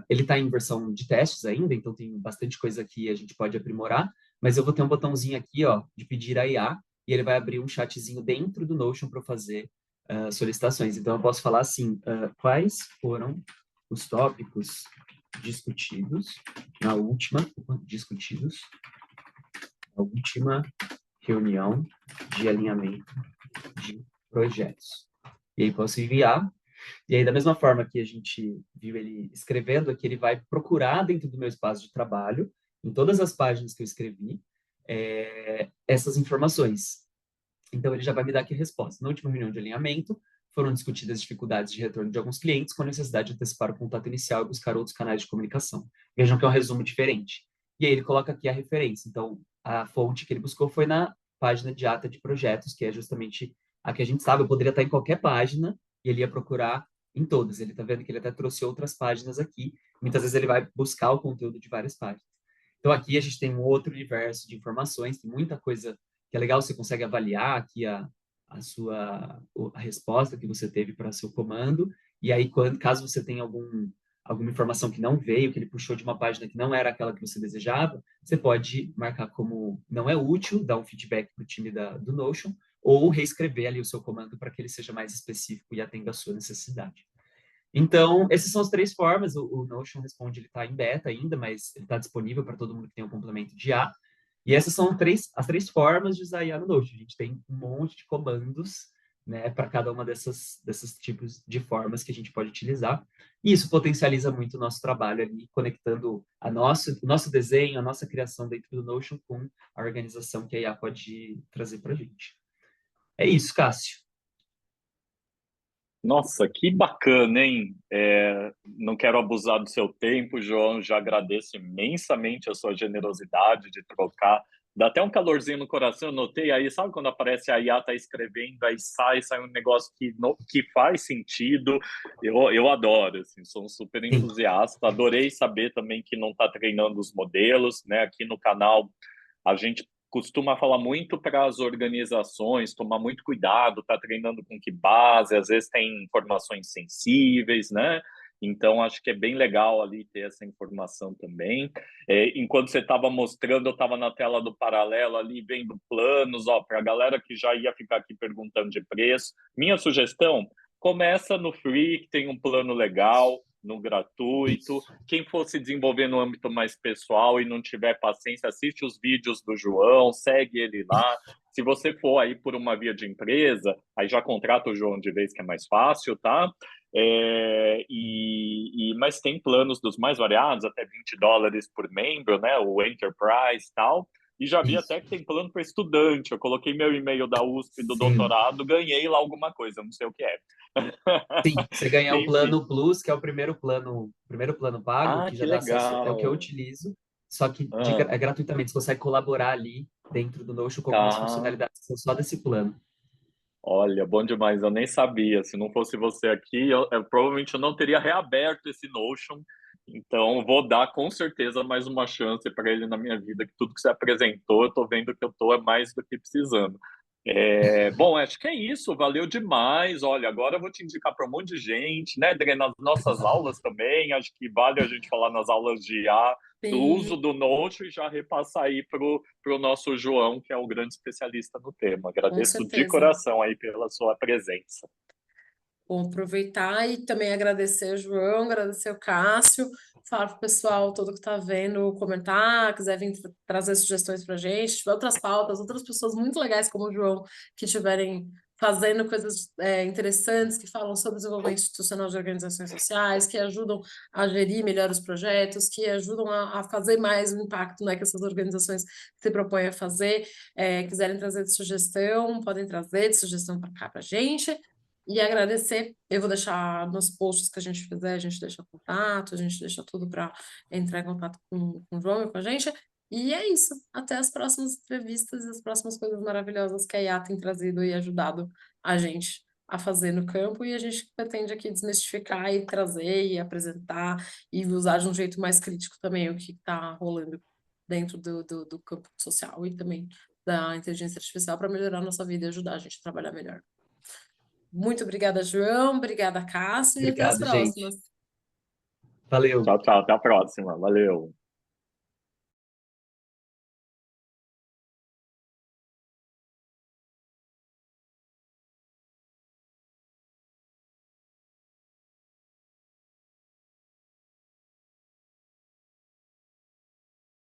Ele está em versão de testes ainda, então tem bastante coisa que a gente pode aprimorar, mas eu vou ter um botãozinho aqui, ó, de pedir a IA, e ele vai abrir um chatzinho dentro do Notion para fazer solicitações. Então, eu posso falar assim, quais foram os tópicos discutidos na última reunião de alinhamento de projetos. E aí posso enviar. E aí, da mesma forma que a gente viu ele escrevendo, aqui ele vai procurar dentro do meu espaço de trabalho, em todas as páginas que eu escrevi, essas informações. Então, ele já vai me dar aqui a resposta. Na última reunião de alinhamento, foram discutidas as dificuldades de retorno de alguns clientes com a necessidade de antecipar o contato inicial e buscar outros canais de comunicação. Vejam que é um resumo diferente. E aí ele coloca aqui a referência. Então, a fonte que ele buscou foi na página de ata de projetos, que é justamente a que a gente sabe. Eu poderia estar em qualquer página e ele ia procurar em todas. Ele está vendo que ele até trouxe outras páginas aqui. Muitas vezes ele vai buscar o conteúdo de várias páginas. Então, aqui a gente tem um outro universo de informações, tem muita coisa que é legal, você consegue avaliar aqui a resposta que você teve para seu comando, e aí, caso você tenha alguma informação que não veio, que ele puxou de uma página que não era aquela que você desejava, você pode marcar como não é útil, dar um feedback para o time do Notion, ou reescrever ali o seu comando para que ele seja mais específico e atenda a sua necessidade. Então, essas são as três formas. O Notion Responde, ele está em beta ainda, mas ele está disponível para todo mundo que tem um complemento de IA. E essas são as três formas de usar IA no Notion. A gente tem um monte de comandos, né, para cada uma desses tipos de formas que a gente pode utilizar. E isso potencializa muito o nosso trabalho ali, conectando o nosso desenho, a nossa criação dentro do Notion com a organização que a IA pode trazer para a gente. É isso, Cássio. Nossa, que bacana, hein? Não quero abusar do seu tempo, João. Já agradeço imensamente a sua generosidade de trocar. Dá até um calorzinho no coração. Eu notei aí, sabe quando aparece a IA tá escrevendo, aí sai um negócio que faz sentido. Eu adoro, assim, sou um super Sim. entusiasta. Adorei saber também que não está treinando os modelos, né? Aqui no canal a gente costuma falar muito para as organizações tomar muito cuidado, tá treinando com que base, às vezes tem informações sensíveis, né? Então, acho que é bem legal ali ter essa informação também. Enquanto você estava mostrando, eu estava na tela do paralelo ali, vendo planos, ó, para a galera que já ia ficar aqui perguntando de preço. Minha sugestão, começa no free, que tem um plano legal, no gratuito. Quem for se desenvolver no âmbito mais pessoal e não tiver paciência, assiste os vídeos do João, segue ele lá. Se você for aí por uma via de empresa, aí já contrata o João de vez, que é mais fácil, tá? Mas tem planos dos mais variados, até $20 por membro, né? O Enterprise e tal. E já vi até que tem plano para estudante. Eu coloquei meu e-mail da USP do Sim. doutorado, ganhei lá alguma coisa, não sei o que é. Sim, você ganha o Enfim. plano Plus, que é o primeiro plano pago, Ah, que já que dá acesso, é o que eu legal. utilizo, só que Ah, é gratuitamente, você consegue colaborar ali dentro do Notion com algumas tá. funcionalidades que são só desse plano. Olha, bom demais. Eu nem sabia. Se não fosse você aqui, eu provavelmente eu não teria reaberto esse Notion. Então, vou dar com certeza mais uma chance para ele na minha vida, que tudo que você apresentou, eu estou vendo que eu estou mais do que precisando. Bom, acho que é isso. Valeu demais. Olha, agora eu vou te indicar para um monte de gente, né, Dre, nas nossas aulas também. Acho que vale a gente falar nas aulas de IA do uso Sim, do Notion e já repassar aí pro nosso João, que é o grande especialista no tema. com Agradeço de certeza. coração aí pela sua presença. Bom, aproveitar e também agradecer o João, agradecer o Cássio, falar para o pessoal todo que está vendo comentar, quiser vir trazer sugestões para a gente, tiver outras pautas, outras pessoas muito legais como o João, que estiverem fazendo coisas interessantes, que falam sobre desenvolvimento institucional de organizações sociais, que ajudam a gerir melhor os projetos, que ajudam a fazer mais o impacto, né, que essas organizações se propõem a fazer. Quiserem trazer de sugestão, podem trazer de sugestão para cá para a gente. E agradecer, eu vou deixar nos posts que a gente fizer, a gente deixa contato, a gente deixa tudo para entrar em contato com o João e com a gente. E é isso. Até as próximas entrevistas e as próximas coisas maravilhosas que a IA tem trazido e ajudado a gente a fazer no campo. E a gente pretende aqui desmistificar e trazer e apresentar e usar de um jeito mais crítico também o que está rolando dentro do campo social e também da inteligência artificial para melhorar a nossa vida e ajudar a gente a trabalhar melhor. Muito obrigada, João. Obrigada, Cássio. E até as Obrigado, gente. próximas. Valeu. Tchau, tchau. Até a próxima. Valeu.